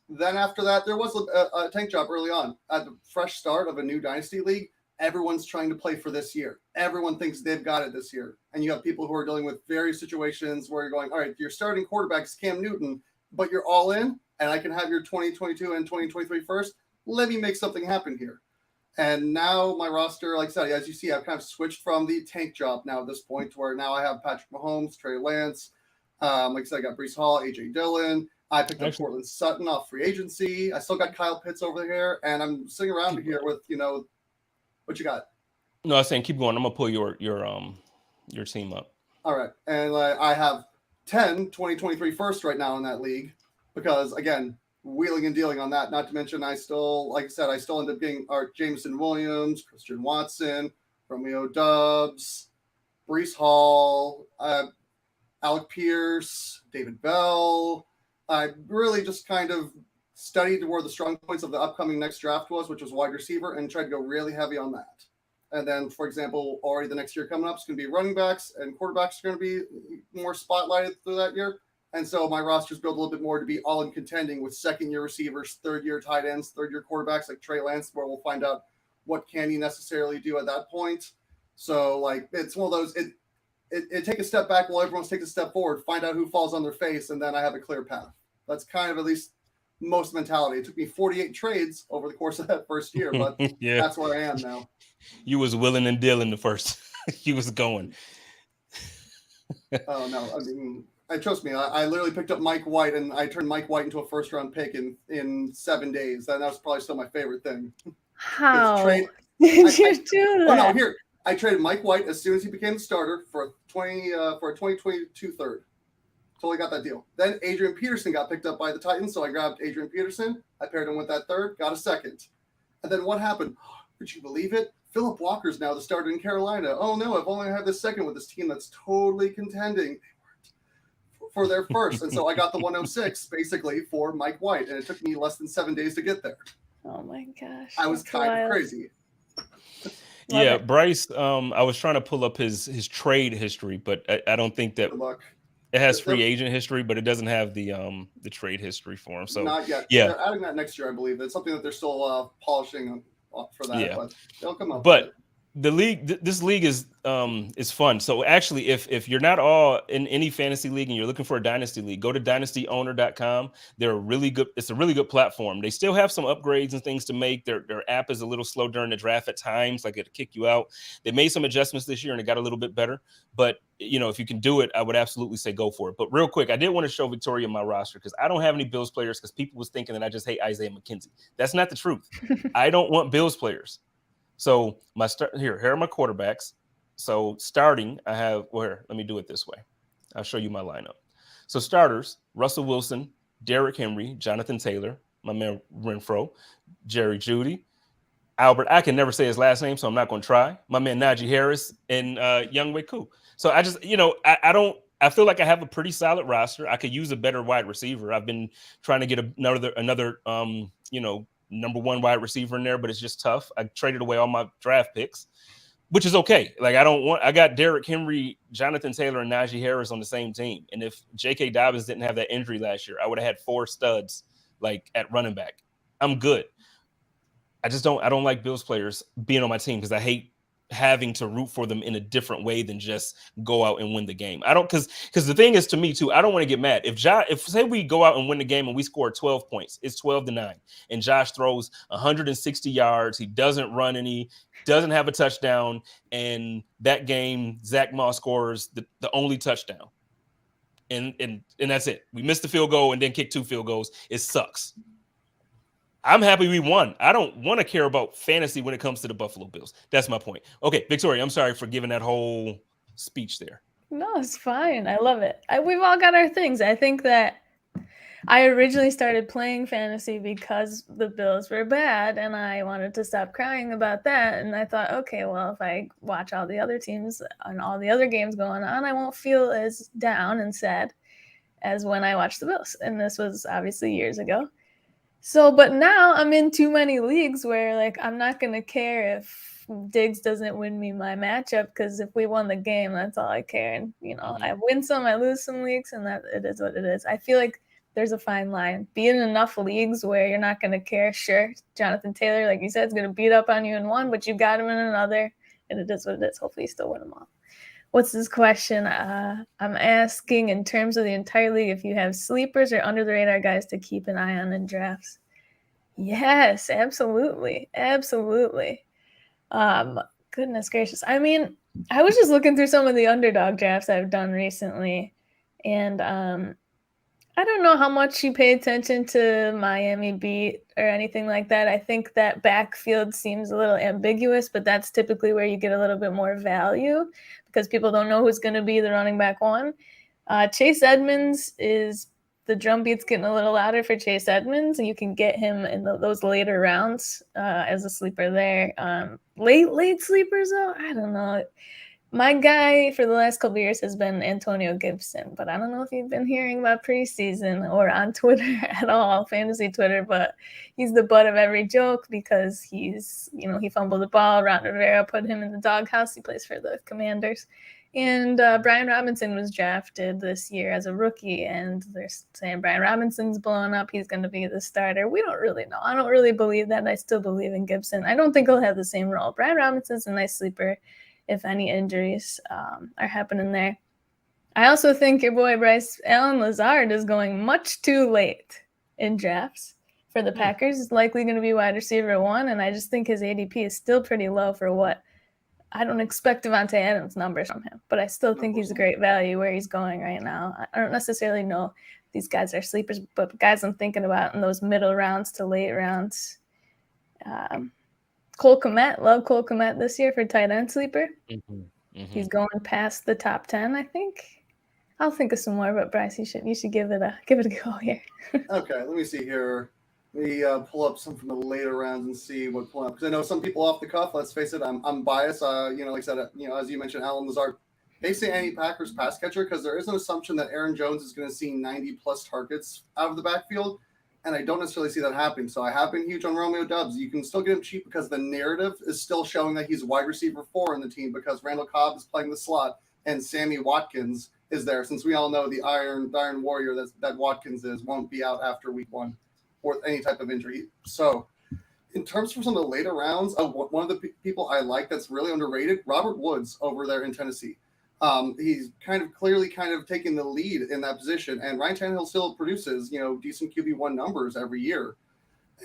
Then after that, there was a tank job early on. At the fresh start of a new Dynasty league, everyone's trying to play for this year. Everyone thinks they've got it this year. And you have people who are dealing with various situations where you're going, all right, your starting quarterback is Cam Newton, but you're all in, and I can have your 2022 and 2023 first. Let me make something happen here. And now my roster, like I said, as you see, I've kind of switched from the tank job now at this point to where now I have Patrick Mahomes, Trey Lance. Like I said, I got Breece Hall, A.J. Dillon. I picked up Cortland Sutton off free agency. I still got Kyle Pitts over here, and I'm sitting around here with, what you got? No, I was saying keep going. I'm gonna pull your team up. All right, and I have 10 2023 first right now in that league, because again, wheeling and dealing on that. Not to mention, I still end up getting Jameson Williams, Christian Watson, Romeo Doubs, Breece Hall, Alec Pierce, David Bell. I really just kind of studied where the strong points of the upcoming next draft was, which was wide receiver, and tried to go really heavy on that. And then, for example, already the next year coming up is going to be running backs, and quarterbacks are going to be more spotlighted through that year. And so my roster's built a little bit more to be all in contending with second-year receivers, third-year tight ends, third-year quarterbacks like Trey Lance, where we'll find out what can he necessarily do at that point. So, it's one of those it take a step back while everyone's taking a step forward, find out who falls on their face, and then I have a clear path. That's kind of at least most mentality. It took me 48 trades over the course of that first year, but yeah, that's where I am now. you was willing and dealing the first. You was going. Oh no, I mean, trust me. I literally picked up Mike White, and I turned Mike White into a first-round pick in 7 days. That was probably still my favorite thing. How did you do that? Oh no, here I traded Mike White as soon as he became the starter for a 2022 third. Totally got that deal. Then Adrian Peterson got picked up by the Titans, so I grabbed Adrian Peterson. I paired him with that third, got a second. And then what happened? Would you believe it? Philip Walker's now the starter in Carolina. Oh no, I've only had this second with this team that's totally contending for their first. And so I got the 106 basically for Mike White, and it took me less than 7 days to get there. Oh my gosh. I was kind of crazy. Yeah, Bryce, I was trying to pull up his trade history, but I don't think that Good luck. it has free agent history, but it doesn't have the trade history for him. So not yet. Yeah, they're adding that next year, I believe. It's something that they're still polishing for that. Yeah. But they'll come up. But the league, this league is fun. So actually, if you're not all in any fantasy league and you're looking for a dynasty league, go to dynastyowner.com. They're really good. It's a really good platform. They still have some upgrades and things to make. Their app is a little slow during the draft at times, like it'll kick you out. They made some adjustments this year and it got a little bit better. But if you can do it, I would absolutely say go for it. But real quick, I did want to show Victoria my roster because I don't have any Bills players because people was thinking that I just hate Isaiah McKenzie. That's not the truth. I don't want Bills players. So here are my quarterbacks. So starting, I have, let me do it this way. I'll show you my lineup. So starters, Russell Wilson, Derrick Henry, Jonathan Taylor, my man Renfro, Jerry Jeudy, Albert, I can never say his last name, so I'm not going to try. My man Najee Harris and Younghoe Koo. So I just, I feel like I have a pretty solid roster. I could use a better wide receiver. I've been trying to get another number one wide receiver in there, but it's just tough. I traded away all my draft picks, which is okay. Like I got Derrick Henry, Jonathan Taylor, and Najee Harris on the same team. And if J.K. Dobbins didn't have that injury last year, I would have had 4 studs like at running back. I'm good. I don't like Bills players being on my team because I hate having to root for them in a different way than just go out and win the game. I don't, because the thing is, to me too, I don't want to get mad. If say we go out and win the game and we score 12 points, it's 12-9, and Josh throws 160 yards, he doesn't run any, doesn't have a touchdown, and that game Zach Moss scores the only touchdown, and that's it. We missed the field goal and then kicked 2 field goals. It sucks. I'm happy we won. I don't want to care about fantasy when it comes to the Buffalo Bills. That's my point. Okay, Victoria, I'm sorry for giving that whole speech there. No, it's fine. I love it. We've all got our things. I think that I originally started playing fantasy because the Bills were bad and I wanted to stop crying about that. And I thought, okay, well, if I watch all the other teams and all the other games going on, I won't feel as down and sad as when I watch the Bills. And this was obviously years ago. So, but now I'm in too many leagues where, like, I'm not going to care if Diggs doesn't win me my matchup, because if we won the game, that's all I care. And, I win some, I lose some leagues, and that it is what it is. I feel like there's a fine line. Be in enough leagues where you're not going to care. Sure, Jonathan Taylor, like you said, is going to beat up on you in one, but you got him in another, and it is what it is. Hopefully you still win them all. What's this question? I'm asking in terms of the entire league if you have sleepers or under-the-radar guys to keep an eye on in drafts. Yes, absolutely. Absolutely. Goodness gracious. I mean, I was just looking through some of the underdog drafts I've done recently, and I don't know how much you pay attention to Miami beat or anything like that. I think that backfield seems a little ambiguous, but that's typically where you get a little bit more value because people don't know who's going to be the running back one. Chase Edmonds is the drumbeat's getting a little louder for Chase Edmonds, and you can get him in those later rounds as a sleeper there. Late sleepers, though, I don't know. My guy for the last couple of years has been Antonio Gibson, but I don't know if you've been hearing about preseason or on Twitter at all, fantasy Twitter, but he's the butt of every joke because he's, he fumbled the ball. Ron Rivera put him in the doghouse. He plays for the Commanders. And Brian Robinson was drafted this year as a rookie, and they're saying Brian Robinson's blowing up. He's going to be the starter. We don't really know. I don't really believe that. I still believe in Gibson. I don't think he'll have the same role. Brian Robinson's a nice sleeper. if any injuries are happening there. I also think your boy Bryce Allen Lazard is going much too late in drafts for the Packers. He's likely going to be wide receiver 1, and I just think his ADP is still pretty low for what I don't expect Devontae Adams numbers from him, but I still think he's a great value where he's going right now. I don't necessarily know these guys are sleepers, but guys I'm thinking about in those middle rounds to late rounds. Cole Kmet, love Cole Kmet this year for tight end sleeper. He's going past the top 10, I think. I'll think of some more, but Bryce, you should give it a go here. Okay, let me see here. Let me pull up some from the later rounds and see what pull up, because I know some people off the cuff. Let's face it, I'm biased. Like I said, as you mentioned, Allen Lazard, basically any Packers pass catcher, because there is an assumption that Aaron Jones is going to see 90+ targets out of the backfield, and I don't necessarily see that happening. So I have been huge on Romeo Doubs. You can still get him cheap because the narrative is still showing that he's wide receiver 4 in the team because Randall Cobb is playing the slot and Sammy Watkins is there. Since we all know the Iron Warrior that Watkins won't be out after week 1 or any type of injury. So in terms of some of the later rounds, one of the people I like that's really underrated, Robert Woods over there in Tennessee. He's clearly taking the lead in that position, and Ryan Tannehill still produces, decent QB1 numbers every year.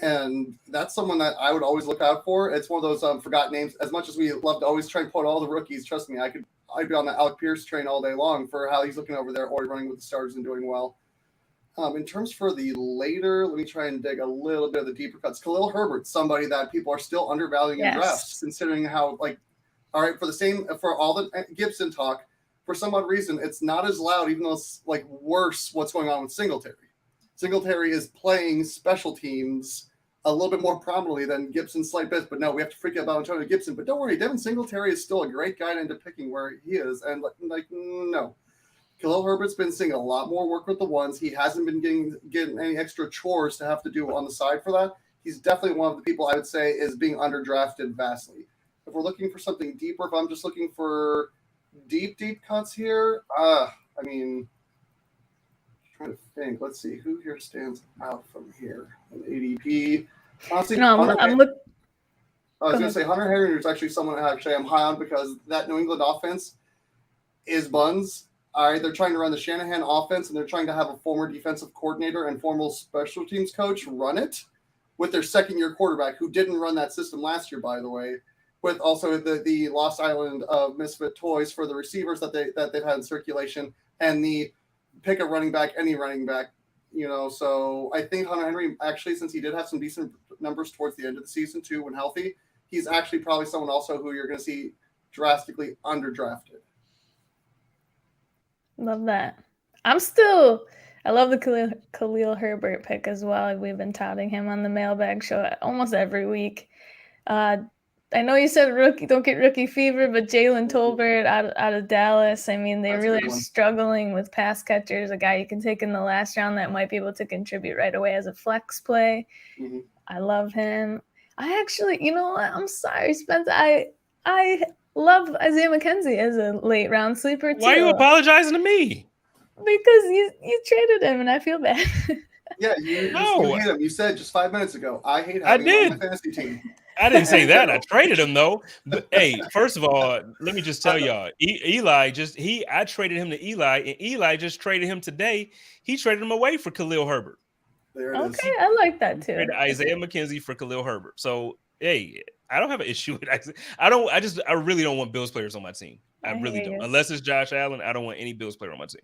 And that's someone that I would always look out for. It's one of those forgotten names. As much as we love to always try and quote all the rookies, trust me, I'd be on the Alec Pierce train all day long for how he's looking over there or running with the starters and doing well. In terms for the later, let me try and dig a little bit of the deeper cuts. Khalil Herbert, somebody that people are still undervaluing in drafts, considering how, all right, for all the Gibson talk, for some odd reason, it's not as loud, even though it's worse what's going on with Singletary. Singletary is playing special teams a little bit more prominently than Gibson slight bit, but no, we have to freak out about Antonio Gibson. But don't worry, Devin Singletary is still a great guy into picking where he is. And no. Khalil Herbert's been seeing a lot more work with the ones. He hasn't been getting any extra chores to have to do on the side for that. He's definitely one of the people I would say is being underdrafted vastly. If we're looking for something deeper, if I'm just looking for deep cuts here, trying to think. Let's see who here stands out from here. An ADP. Honestly, I was going to say Hunter Henry is actually someone I'm high on because that New England offense is buns. All right, they're trying to run the Shanahan offense, and they're trying to have a former defensive coordinator and former special teams coach run it with their second-year quarterback, who didn't run that system last year, by the way, with also the Lost Island of misfit toys for the receivers that they've had in circulation, and the pick a running back, any running back, So I think Hunter Henry, actually, since he did have some decent numbers towards the end of the season too, when healthy, he's actually probably someone also who you're going to see drastically underdrafted. Love that. I love the Khalil Herbert pick as well. We've been touting him on the mailbag show almost every week. I know you said don't get rookie fever, but Jalen Tolbert out of Dallas. I mean, they really are struggling with pass catchers, a guy you can take in the last round that might be able to contribute right away as a flex play. Mm-hmm. I love him. I actually, I'm sorry, Spence. I love Isaiah McKenzie as a late round sleeper too. Why are you apologizing to me? Because you traded him, and I feel bad. Yeah, you hate him. You said just 5 minutes ago, I hate having him on my fantasy team. I didn't say that. I traded him though. But hey, first of all, let me just tell y'all, I traded him to Eli, and Eli just traded him today. He traded him away for Khalil Herbert. There it is. Okay, I like that too. Isaiah McKenzie for Khalil Herbert. So hey, I don't have an issue with Isaiah. I really don't want Bills players on my team. I really don't. Unless it's Josh Allen, I don't want any Bills player on my team.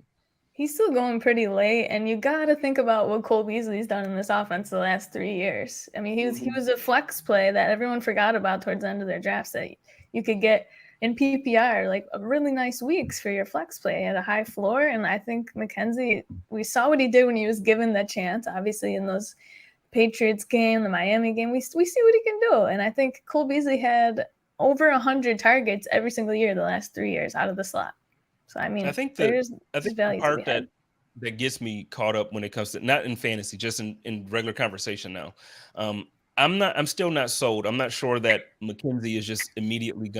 He's still going pretty late, and you got to think about what Cole Beasley's done in this offense the last 3 years. I mean, he was a flex play that everyone forgot about towards the end of their drafts that you could get in PPR, a really nice weeks for your flex play at a high floor. And I think McKenzie, we saw what he did when he was given the chance, obviously in those Patriots game, the Miami game, we see what he can do. And I think Cole Beasley had over 100 targets every single year the last 3 years out of the slot. So, I mean, I think the part that gets me caught up when it comes to, not in fantasy, just in regular conversation now, I'm still not sold. I'm not sure that McKenzie is just immediately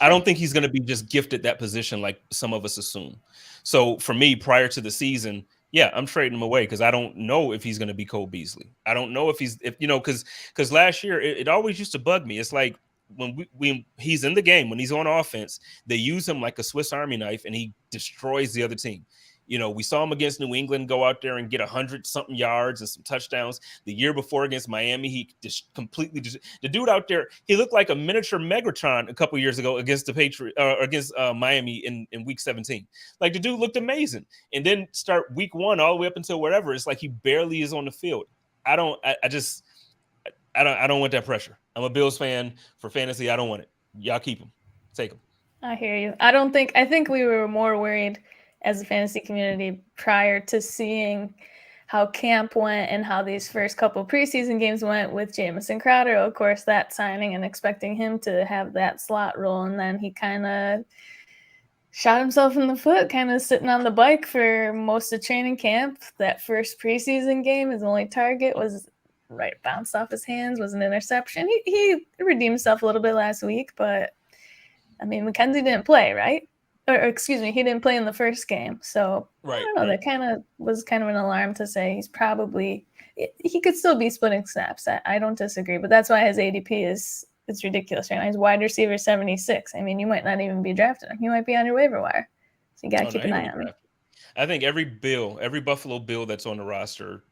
I don't think he's going to be just gifted that position like some of us assume. So for me, prior to the season, yeah, I'm trading him away because I don't know if he's going to be Cole Beasley. I don't know because last year it always used to bug me. It's like when he's in the game, when he's on offense, they use him like a Swiss Army knife, and he destroys the other team. You know, we saw him against New England go out there and get 100-something yards and some touchdowns. The year before against Miami, he just completely the dude out there. He looked like a miniature Megatron a couple years ago against the against Miami in Week 17. Like, the dude looked amazing, and then start Week 1 all the way up until wherever. It's like he barely is on the field. I don't want that pressure. I'm a Bills fan for fantasy. I don't want it. Y'all keep him, take him. I hear you. I think we were more worried as a fantasy community prior to seeing how camp went and how these first couple preseason games went with Jamison Crowder. Of course, that signing and expecting him to have that slot role. And then he kind of shot himself in the foot, kind of sitting on the bike for most of training camp. That first preseason game, his only target was bounced off his hands, was an interception. He redeemed himself a little bit last week, but I mean, McKenzie didn't play, right? Or excuse me, he didn't play in the first game. So I don't know. That kind of was kind of an alarm to say he could still be splitting snaps. I don't disagree, but that's why his ADP it's ridiculous right now. He's wide receiver 76. I mean, you might not even be drafted him. He might be on your waiver wire. So you got to keep an eye on him. I think every Buffalo Bill that's on the roster,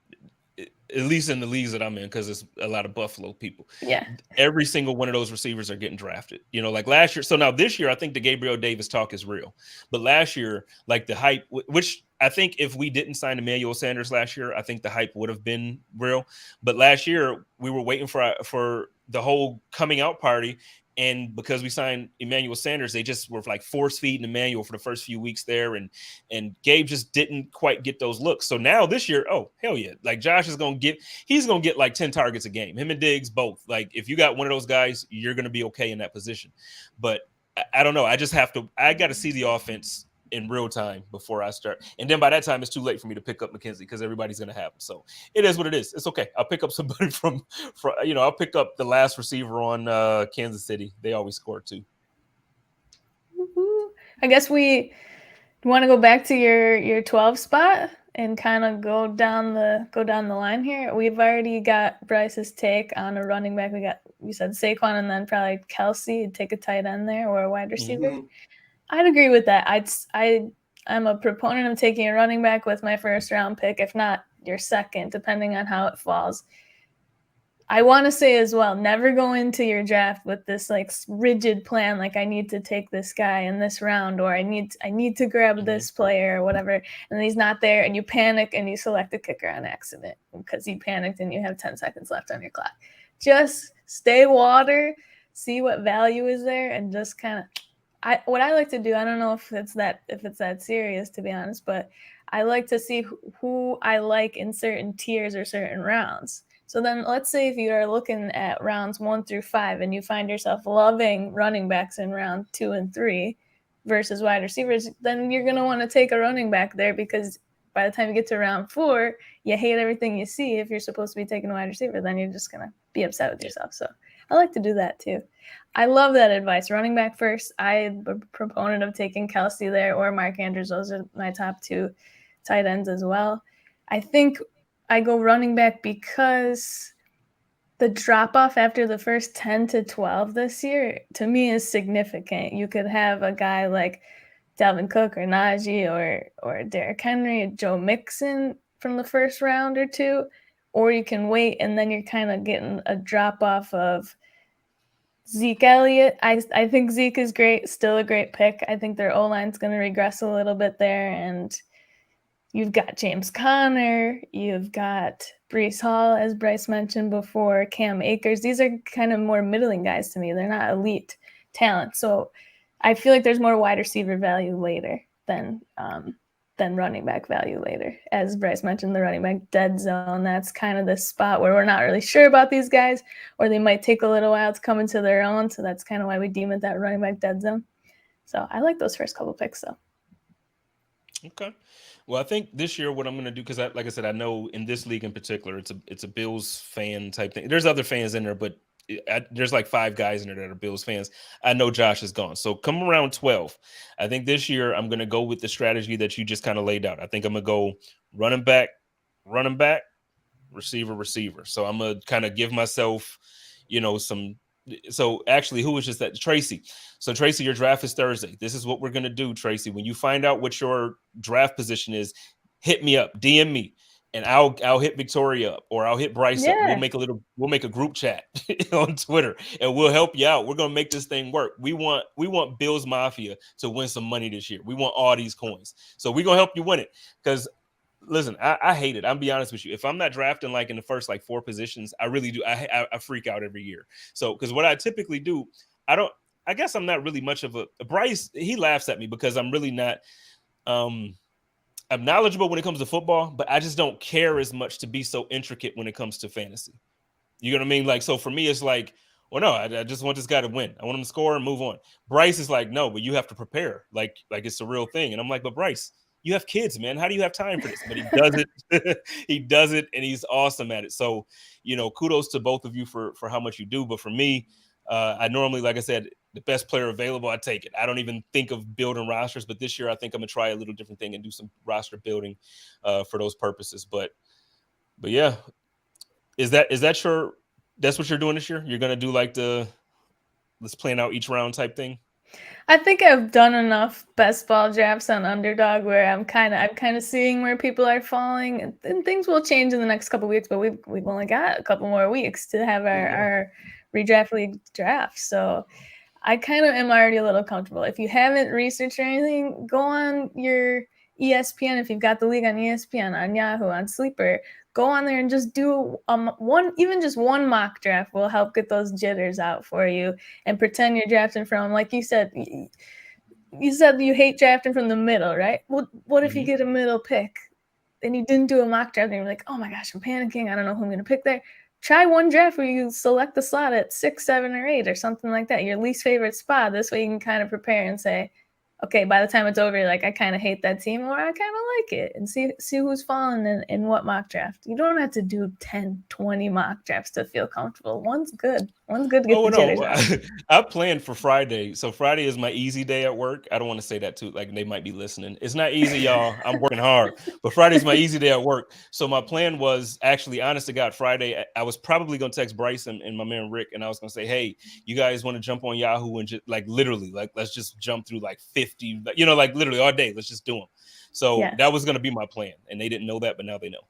at least in the leagues that I'm in, because it's a lot of Buffalo people. Yeah. Every single one of those receivers are getting drafted. You know, like last year. So now this year, I think the Gabriel Davis talk is real. But last year, like the hype, which I think if we didn't sign Emmanuel Sanders last year, I think the hype would have been real. But last year, we were waiting for the whole coming out party. And because we signed Emmanuel Sanders, they just were like force feeding Emmanuel for the first few weeks there. And Gabe just didn't quite get those looks. So now this year, oh, hell yeah. Like Josh he's going to get like 10 targets a game. Him and Diggs both. Like if you got one of those guys, you're going to be okay in that position. But I don't know. I got to see the offense in real time before I start. And then by that time, it's too late for me to pick up McKenzie because everybody's going to have him. So it is what it is. It's okay. I'll pick up somebody from I'll pick up the last receiver on Kansas City. They always score too. I guess we want to go back to your 12 spot and kind of go down the line here. We've already got Bryce's take on a running back. We said Saquon and then probably Kelsey. You'd take a tight end there or a wide receiver. Mm-hmm. I'd agree with that. I'm a proponent of taking a running back with my first round pick, if not your second, depending on how it falls. I want to say as well, never go into your draft with this like rigid plan, like I need to take this guy in this round, or I need to grab this player or whatever, and he's not there, and you panic and you select a kicker on accident because you panicked and you have 10 seconds left on your clock. Just stay water, see what value is there, and just kind of. What I like to do, I don't know if it's that serious, to be honest, but I like to see who I like in certain tiers or certain rounds. So then let's say if you are looking at rounds 1 through 5 and you find yourself loving running backs in round 2 and 3 versus wide receivers, then you're going to want to take a running back there because by the time you get to round 4, you hate everything you see. If you're supposed to be taking a wide receiver, then you're just going to be upset with yourself. So I like to do that too. I love that advice. Running back first. I'm a proponent of taking Kelsey there or Mark Andrews. Those are my top 2 tight ends as well. I think I go running back because the drop-off after the first 10 to 12 this year, to me, is significant. You could have a guy like Dalvin Cook or Najee or Derrick Henry or Joe Mixon from the first round or 2, or you can wait and then you're kind of getting a drop-off of Zeke Elliott. I think Zeke is great, still a great pick. I think their O-line's going to regress a little bit there, and you've got James Conner, you've got Breece Hall, as Bryce mentioned before, Cam Akers. These are kind of more middling guys to me. They're not elite talent. So I feel like there's more wide receiver value later than running back value later. As Bryce mentioned, the running back dead zone, that's kind of the spot where we're not really sure about these guys, or they might take a little while to come into their own. So that's kind of why we deem it that running back dead zone. So I like those first couple picks though. Okay. Well, I think this year what I'm going to do, because like I said, I know in this league in particular, it's a Bills fan type thing. There's other fans in there, but there's like 5 guys in there that are Bills fans. I know Josh is gone. So come around 12. I think this year I'm going to go with the strategy that you just kind of laid out. I think I'm going to go running back, receiver. So I'm going to kind of give myself, some So actually, who was just that? Tracy. So Tracy, your draft is Thursday. This is what we're gonna do, Tracy. When you find out what your draft position is, hit me up, DM me, and I'll hit Victoria up, or I'll hit Bryce up. Yeah. We'll make a group chat on Twitter, and we'll help you out. We're gonna make this thing work. We want Bills Mafia to win some money this year. We want all these coins, so we're gonna help you win it. Because listen, I hate it. I'll be honest with you. If I'm not drafting like in the first like 4 positions, I really do. I freak out every year. So because what I typically do, I guess I'm not really much of a Bryce. He laughs at me because I'm really not. I'm knowledgeable when it comes to football, but I just don't care as much to be so intricate when it comes to fantasy. You know what I mean? Like, so for me, it's like, well, no, I just want this guy to win. I want him to score and move on. Bryce is like, no, but you have to prepare. Like it's a real thing. And I'm like, but Bryce, you have kids, man. How do you have time for this? But he does it. He does it, and he's awesome at it. So, kudos to both of you for how much you do. But for me, I normally, like I said, the best player available, I take it. I don't even think of building rosters, but this year I think I'm gonna try a little different thing and do some roster building for those purposes. But yeah, that's what you're doing this year? You're gonna do like let's plan out each round type thing? I think I've done enough best ball drafts on Underdog where I'm kind of seeing where people are falling, and things will change in the next couple of weeks. But we've only got a couple more weeks to have our redraft league draft, so I kind of am already a little comfortable. If you haven't researched or anything, go on your ESPN. If you've got the league on ESPN, on Yahoo, on Sleeper, go on there and just do one mock draft will help get those jitters out for you, and pretend you're drafting from, like you said you hate drafting from the middle, right? What if you get a middle pick and you didn't do a mock draft and you're like, oh my gosh, I'm panicking. I don't know who I'm going to pick there. Try one draft where you select the slot at 6, 7, or 8 or something like that, your least favorite spot. This way you can kind of prepare and say, okay, by the time it's over, like, I kind of hate that team, or I kind of like it, and see who's falling in what mock draft. You don't have to do 10, 20 mock drafts to feel comfortable. One's good. One's good to get the jitters out. I planned for Friday. So Friday is my easy day at work. I don't want to say that too, like they might be listening. It's not easy, y'all. I'm working hard. But Friday's my easy day at work. So my plan was actually, honest to God, Friday, I was probably going to text Bryce and my man Rick, and I was going to say, hey, you guys want to jump on Yahoo and just literally, let's just jump through 50, literally all day. Let's just do them. So that was going to be my plan. And they didn't know that, but now they know.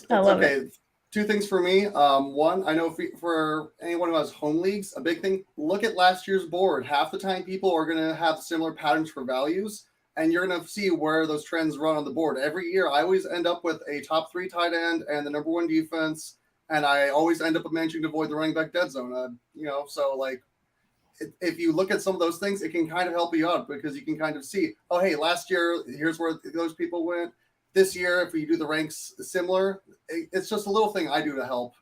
I love it. 2 things for me. One, I know for anyone who has home leagues, a big thing, look at last year's board. Half the time people are going to have similar patterns for values, and you're going to see where those trends run on the board. Every year, I always end up with a top 3 tight end and the number 1 defense, and I always end up managing to avoid the running back dead zone. So if you look at some of those things, it can kind of help you out, because you can kind of see, oh, hey, last year, here's where those people went. This year, if we do the ranks similar, it's just a little thing I do to help.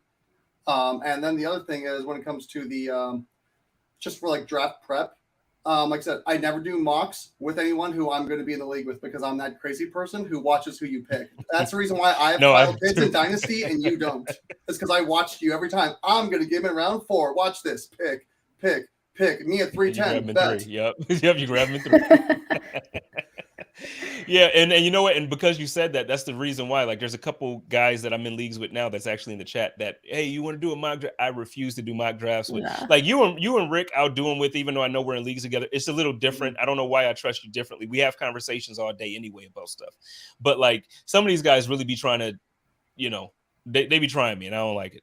And then the other thing is, when it comes to the just for draft prep, like I said, I never do mocks with anyone who I'm going to be in the league with, because I'm that crazy person who watches who you pick. That's the reason why I have Kyle Pitts in Dynasty and you don't. It's because I watched you every time. I'm going to give him in round 4. Watch this. Pick. Me at 310. Bet. Yep. You grab him in 3. Yeah, and you know what? And because you said that, that's the reason why. There's a couple guys that I'm in leagues with now that's actually in the chat that, hey, you want to do a mock draft? I refuse to do mock drafts with. Nah. You and Rick, I'll do them with, even though I know we're in leagues together. It's a little different. I don't know why I trust you differently. We have conversations all day anyway about stuff. But some of these guys really be trying to, they be trying me, and I don't like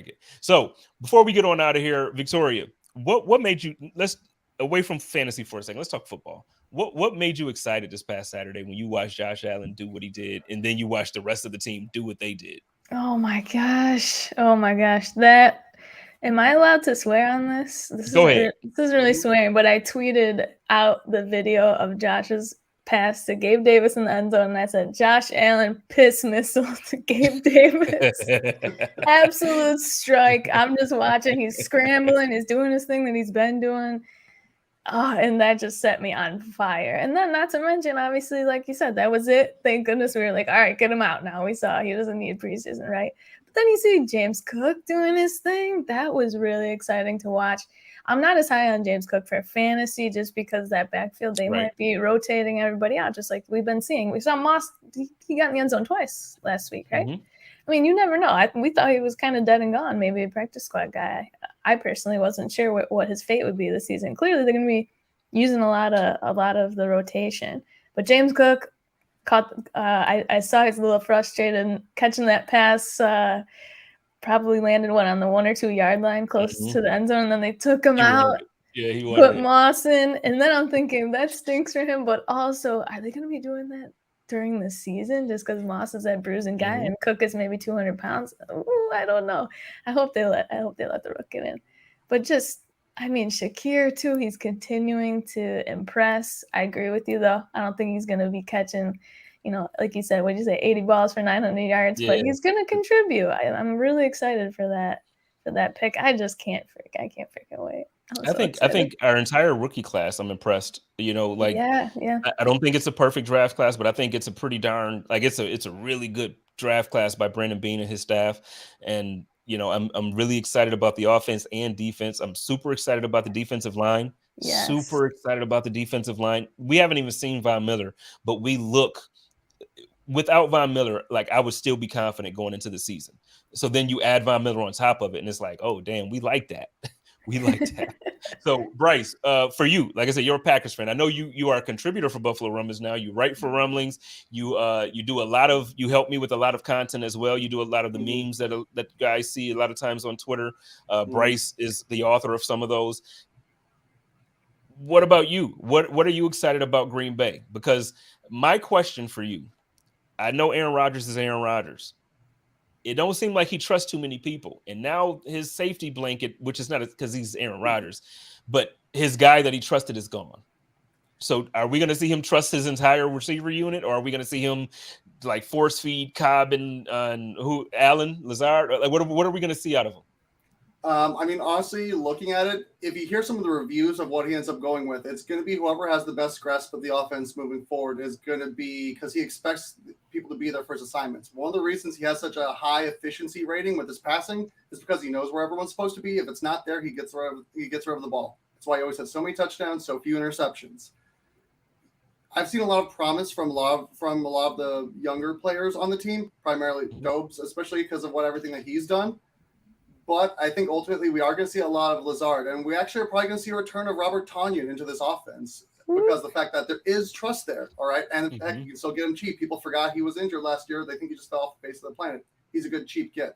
it. So before we get on out of here, Victoria, what made you, let's away from fantasy for a second. Let's talk football. What made you excited this past Saturday when you watched Josh Allen do what he did, and then you watched the rest of the team do what they did? Oh my gosh. That, am I allowed to swear on this? Go ahead. This is really swearing, but I tweeted out the video of Josh's pass to Gabe Davis in the end zone, and I said, Josh Allen piss missile to Gabe Davis. Absolute strike. I'm just watching. He's scrambling. He's doing his thing that he's been doing. Oh, and that just set me on fire. And then, not to mention, obviously, like you said, that was it. Thank goodness we were like, all right, get him out now. We saw he doesn't need preseason, right? But then you see James Cook doing his thing. That was really exciting to watch. I'm not as high on James Cook for fantasy, just because that backfield, they might be rotating everybody out, just like we've been seeing. We saw Moss, he got in the end zone twice last week, right? I mean, you never know. We thought he was kind of dead and gone, maybe a practice squad guy. I personally wasn't sure what his fate would be this season. Clearly, they're going to be using a lot of the rotation. But James Cook caught. I saw he's a little frustrated catching that pass. Probably landed on the 1 or 2 yard line close to the end zone, and then they took him out. Yeah, he put Moss in, and then I'm thinking that stinks for him. But also, are they going to be doing that during the season just because Moss is that bruising guy and Cook is maybe 200 pounds? Ooh, I don't know. I hope they let the Rook get in. But just, I mean, Shakir too. He's continuing to impress. I agree with you though. I don't think he's going to be catching, like you said, what'd you say, 80 balls for 900 yards? Yeah. But he's going to contribute. I'm really excited for that pick. I can't freaking wait. I think our entire rookie class, I'm impressed. Yeah. I don't think it's a perfect draft class, but I think it's a pretty darn it's a really good draft class by Brandon Beane and his staff. And I'm really excited about the offense and defense. I'm super excited about the defensive line. Yes. Super excited about the defensive line. We haven't even seen Von Miller, but we look without Von Miller, like I would still be confident going into the season. So then you add Von Miller on top of it, and it's like, oh damn, we like that. We like that. So Bryce, for you, like I said, you're a Packers fan. I know you are a contributor for Buffalo Rumblings now. You write for Rumblings. You do you help me with a lot of content as well. You do a lot of the memes that guys see a lot of times on Twitter. Bryce is the author of some of those. What about you? What are you excited about Green Bay? Because my question for you, I know Aaron Rodgers is Aaron Rodgers. It don't seem like he trusts too many people. And now his safety blanket, which is not because he's Aaron Rodgers, but his guy that he trusted is gone. So are we going to see him trust his entire receiver unit, or are we going to see him like force feed Cobb and Allen, Lazard? Like, what are we going to see out of him? I mean, honestly, looking at it, if you hear some of the reviews of what he ends up going with, it's going to be whoever has the best grasp of the offense moving forward is going to be, because he expects people to be there for his assignments. One of the reasons he has such a high efficiency rating with his passing is because he knows where everyone's supposed to be. If it's not there, he gets rid of the ball. That's why he always has so many touchdowns, so few interceptions. I've seen a lot of promise from a lot of the younger players on the team, primarily Dobbs, especially because of everything that he's done. But I think ultimately we are going to see a lot of Lazard, and we actually are probably going to see a return of Robert Tonyan into this offense because the fact that there is trust there, all right? And heck, you can still get him cheap. People forgot he was injured last year. They think he just fell off the face of the planet. He's a good cheap kid.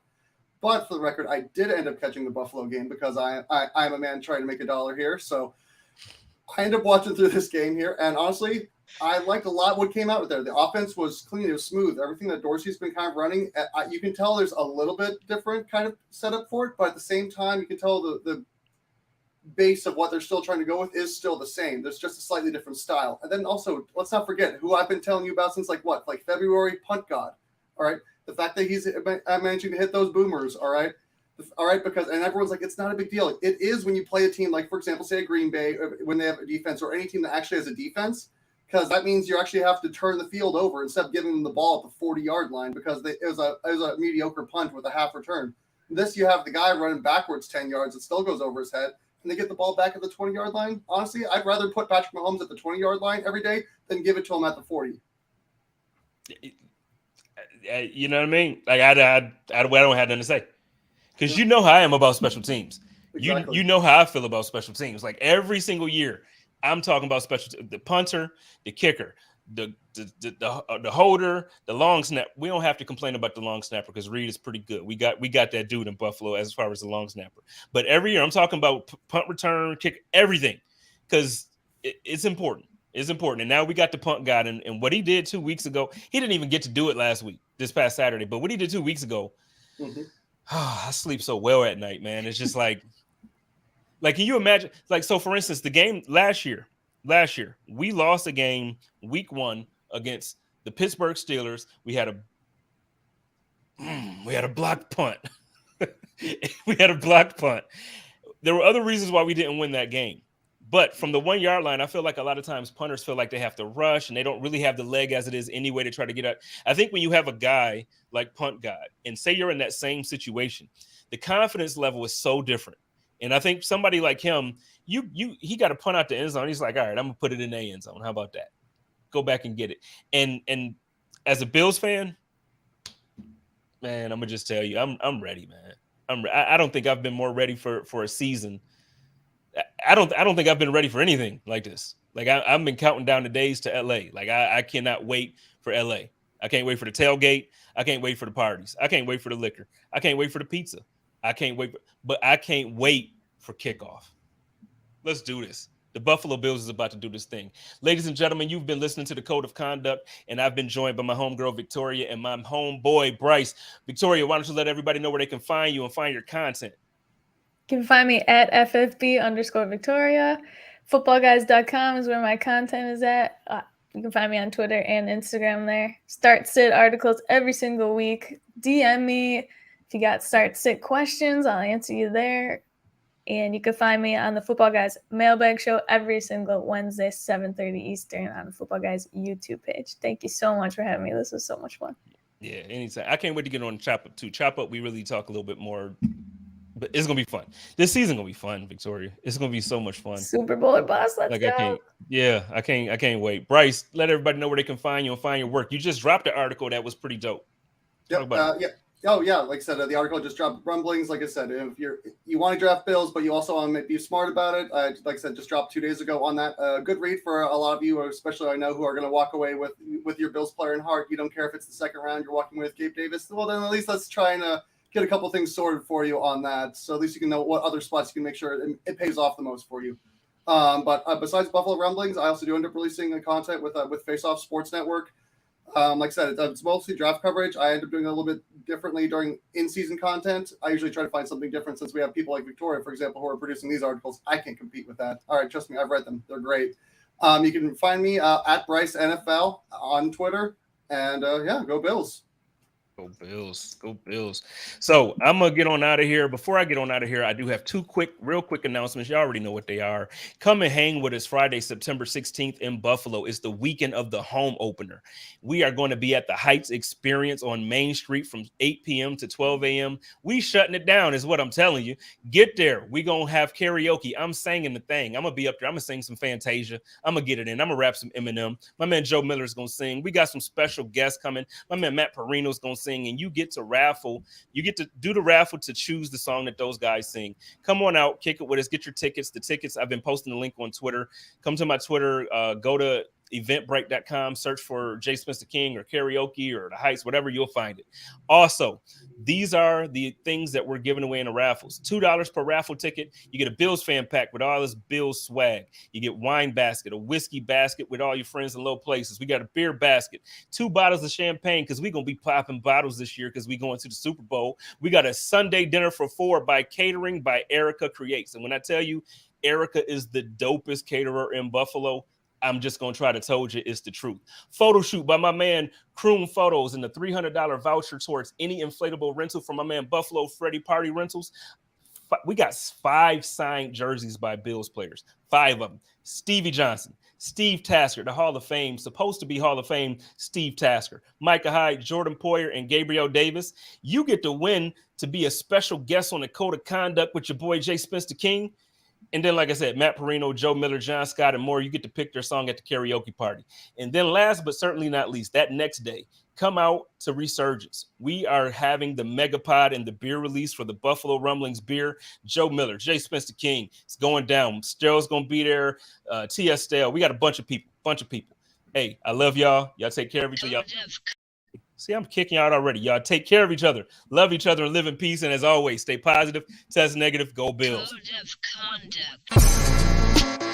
But for the record, I did end up catching the Buffalo game because I'm a man trying to make $1 here. So I ended up watching through this game here, and honestly, I liked a lot what came out of there. The offense was clean. It was smooth. Everything that Dorsey's been kind of running, you can tell there's a little bit different kind of setup for it, but at the same time, you can tell the base of what they're still trying to go with is still the same. There's just a slightly different style. And then also, let's not forget who I've been telling you about since like February, Punt God. All right. The fact that he's managing to hit those boomers. All right. Because everyone's like, it's not a big deal. It is when you play a team like, for example, say Green Bay, when they have a defense, or any team that actually has a defense. Because that means you actually have to turn the field over instead of giving them the ball at the 40-yard line because it was a mediocre punt with a half return. This, you have the guy running backwards 10 yards. It still goes over his head, and they get the ball back at the 20-yard line. Honestly, I'd rather put Patrick Mahomes at the 20-yard line every day than give it to him at the 40. You know what I mean? Like I don't have nothing to say because you know how I am about special teams. Exactly. You know how I feel about special teams. Like every single year, I'm talking about the punter, the kicker, the holder, the long snap. We don't have to complain about the long snapper because Reed is pretty good. We got that dude in Buffalo as far as the long snapper. But every year I'm talking about punt return, kick, everything because it's important. It's important. And now we got the punt guy, and what he did 2 weeks ago, he didn't even get to do it this past Saturday. But what he did 2 weeks ago, I sleep so well at night, man. It's just like can you imagine? Like, so for instance, the game last year, we lost a game week 1 against the Pittsburgh Steelers. We had a blocked punt. We had a blocked punt. There were other reasons why we didn't win that game. But from the 1-yard line, I feel like a lot of times punters feel like they have to rush and they don't really have the leg as it is anyway to try to get out. I think when you have a guy like Punt God and say you're in that same situation, the confidence level is so different. And I think somebody like him, he got to punt out the end zone. He's like, all right, I'm gonna put it in the end zone. How about that? Go back and get it. And as a Bills fan, Man, I'm gonna just tell you, I'm ready, man. I don't think I've been more ready for a season. I don't think I've been ready for anything like this. Like I've been counting down the days to LA. Like I cannot wait for LA. I can't wait for the tailgate. I can't wait for the parties. I can't wait for the liquor. I can't wait for the pizza. I can't wait, but I can't wait for kickoff. Let's do this. The Buffalo Bills is about to do this thing. Ladies and gentlemen, you've been listening to the Code of Conduct, and I've been joined by my homegirl, Victoria, and my homeboy, Bryce. Victoria, why don't you let everybody know where they can find you and find your content? You can find me at FFB_Victoria. Footballguys.com is where my content is at. You can find me on Twitter and Instagram there. Start-sit articles every single week. DM me if you got start-sit questions. I'll answer you there. And you can find me on the Football Guys Mailbag Show every single Wednesday, 7:30 Eastern on the Football Guys YouTube page. Thank you so much for having me. This was so much fun. Yeah, anytime. I can't wait to get on Chop Up too. Chop Up, we really talk a little bit more, but it's gonna be fun. This season gonna be fun, Victoria. It's gonna be so much fun. Super Bowl or bust. Let's go. I can't wait. Bryce, let everybody know where they can find you and find your work. You just dropped an article that was pretty dope. Yeah. Oh yeah, like I said, the article just dropped. Rumblings. Like I said, if you want to draft Bills, but you also want to be smart about it. Like I said, just dropped 2 days ago on that. Good read for a lot of you, especially I know who are going to walk away with your Bills player in heart. You don't care if it's the second round. You're walking with Gabe Davis. Well, then at least let's try and get a couple things sorted for you on that. So at least you can know what other spots you can make sure it pays off the most for you. But besides Buffalo Rumblings, I also do end up releasing content with Face Off Sports Network. Like I said, it's mostly draft coverage. I end up doing a little bit differently during in-season content. I usually try to find something different since we have people like Victoria, for example, who are producing these articles. I can't compete with that. All right, trust me, I've read them. They're great. You can find me at Bryce NFL on Twitter. And go Bills. Go Bills. Go Bills. So I'm going to get on out of here. Before I get on out of here, I do have real quick announcements. You already know what they are. Come and hang with us Friday, September 16th in Buffalo. It's the weekend of the home opener. We are going to be at the Heights Experience on Main Street from 8 p.m. to 12 a.m. We shutting it down is what I'm telling you. Get there. We going to have karaoke. I'm singing the thing. I'm going to be up there. I'm going to sing some Fantasia. I'm going to get it in. I'm going to rap some Eminem. My man Joe Miller is going to sing. We got some special guests coming. My man Matt Perino is going to sing, and you get to raffle. You get to do the raffle to choose the song that those guys sing. Come on out, kick it with us, get your tickets. The tickets, I've been posting the link on Twitter. Come to my Twitter, go to eventbrite.com, search for JSpenceTheKing or karaoke or the Heights, whatever, you'll find it. Also, these are the things that we're giving away in the raffles. $2 per raffle ticket. You get a Bills fan pack with all this Bills swag. You get wine basket, a whiskey basket with all your friends in low places. We got a beer basket, 2 bottles of champagne because we're going to be popping bottles this year because we're going to the Super Bowl. We got a Sunday dinner for 4 by catering by Erica Creates. And when I tell you Erica is the dopest caterer in Buffalo, I'm just going to try to told you it's the truth. Photo shoot by my man Kroom Photos and the $300 voucher towards any inflatable rental from my man Buffalo Freddy Party Rentals. We got 5 signed jerseys by Bills players, 5 of them. Stevie Johnson, Steve Tasker, the Hall of Fame, supposed to be Hall of Fame, Steve Tasker, Micah Hyde, Jordan Poyer, and Gabriel Davis. You get to win to be a special guest on the Code of Conduct with your boy JSpenceTheKing. And then, like I said, Matt Perino, Joe Miller, John Scott, and more, you get to pick their song at the karaoke party. And then last but certainly not least, that next day, come out to Resurgence. We are having the Megapod and the beer release for the Buffalo Rumblings beer. Joe Miller, JSpenceTheKing. It's going down. Sterl's going to be there. T.S. Stell. We got a bunch of people. Hey, I love y'all. Y'all take care of each other. See, I'm kicking out already. Y'all take care of each other. Love each other and live in peace. And as always, stay positive, test negative, go Bills. Code of conduct.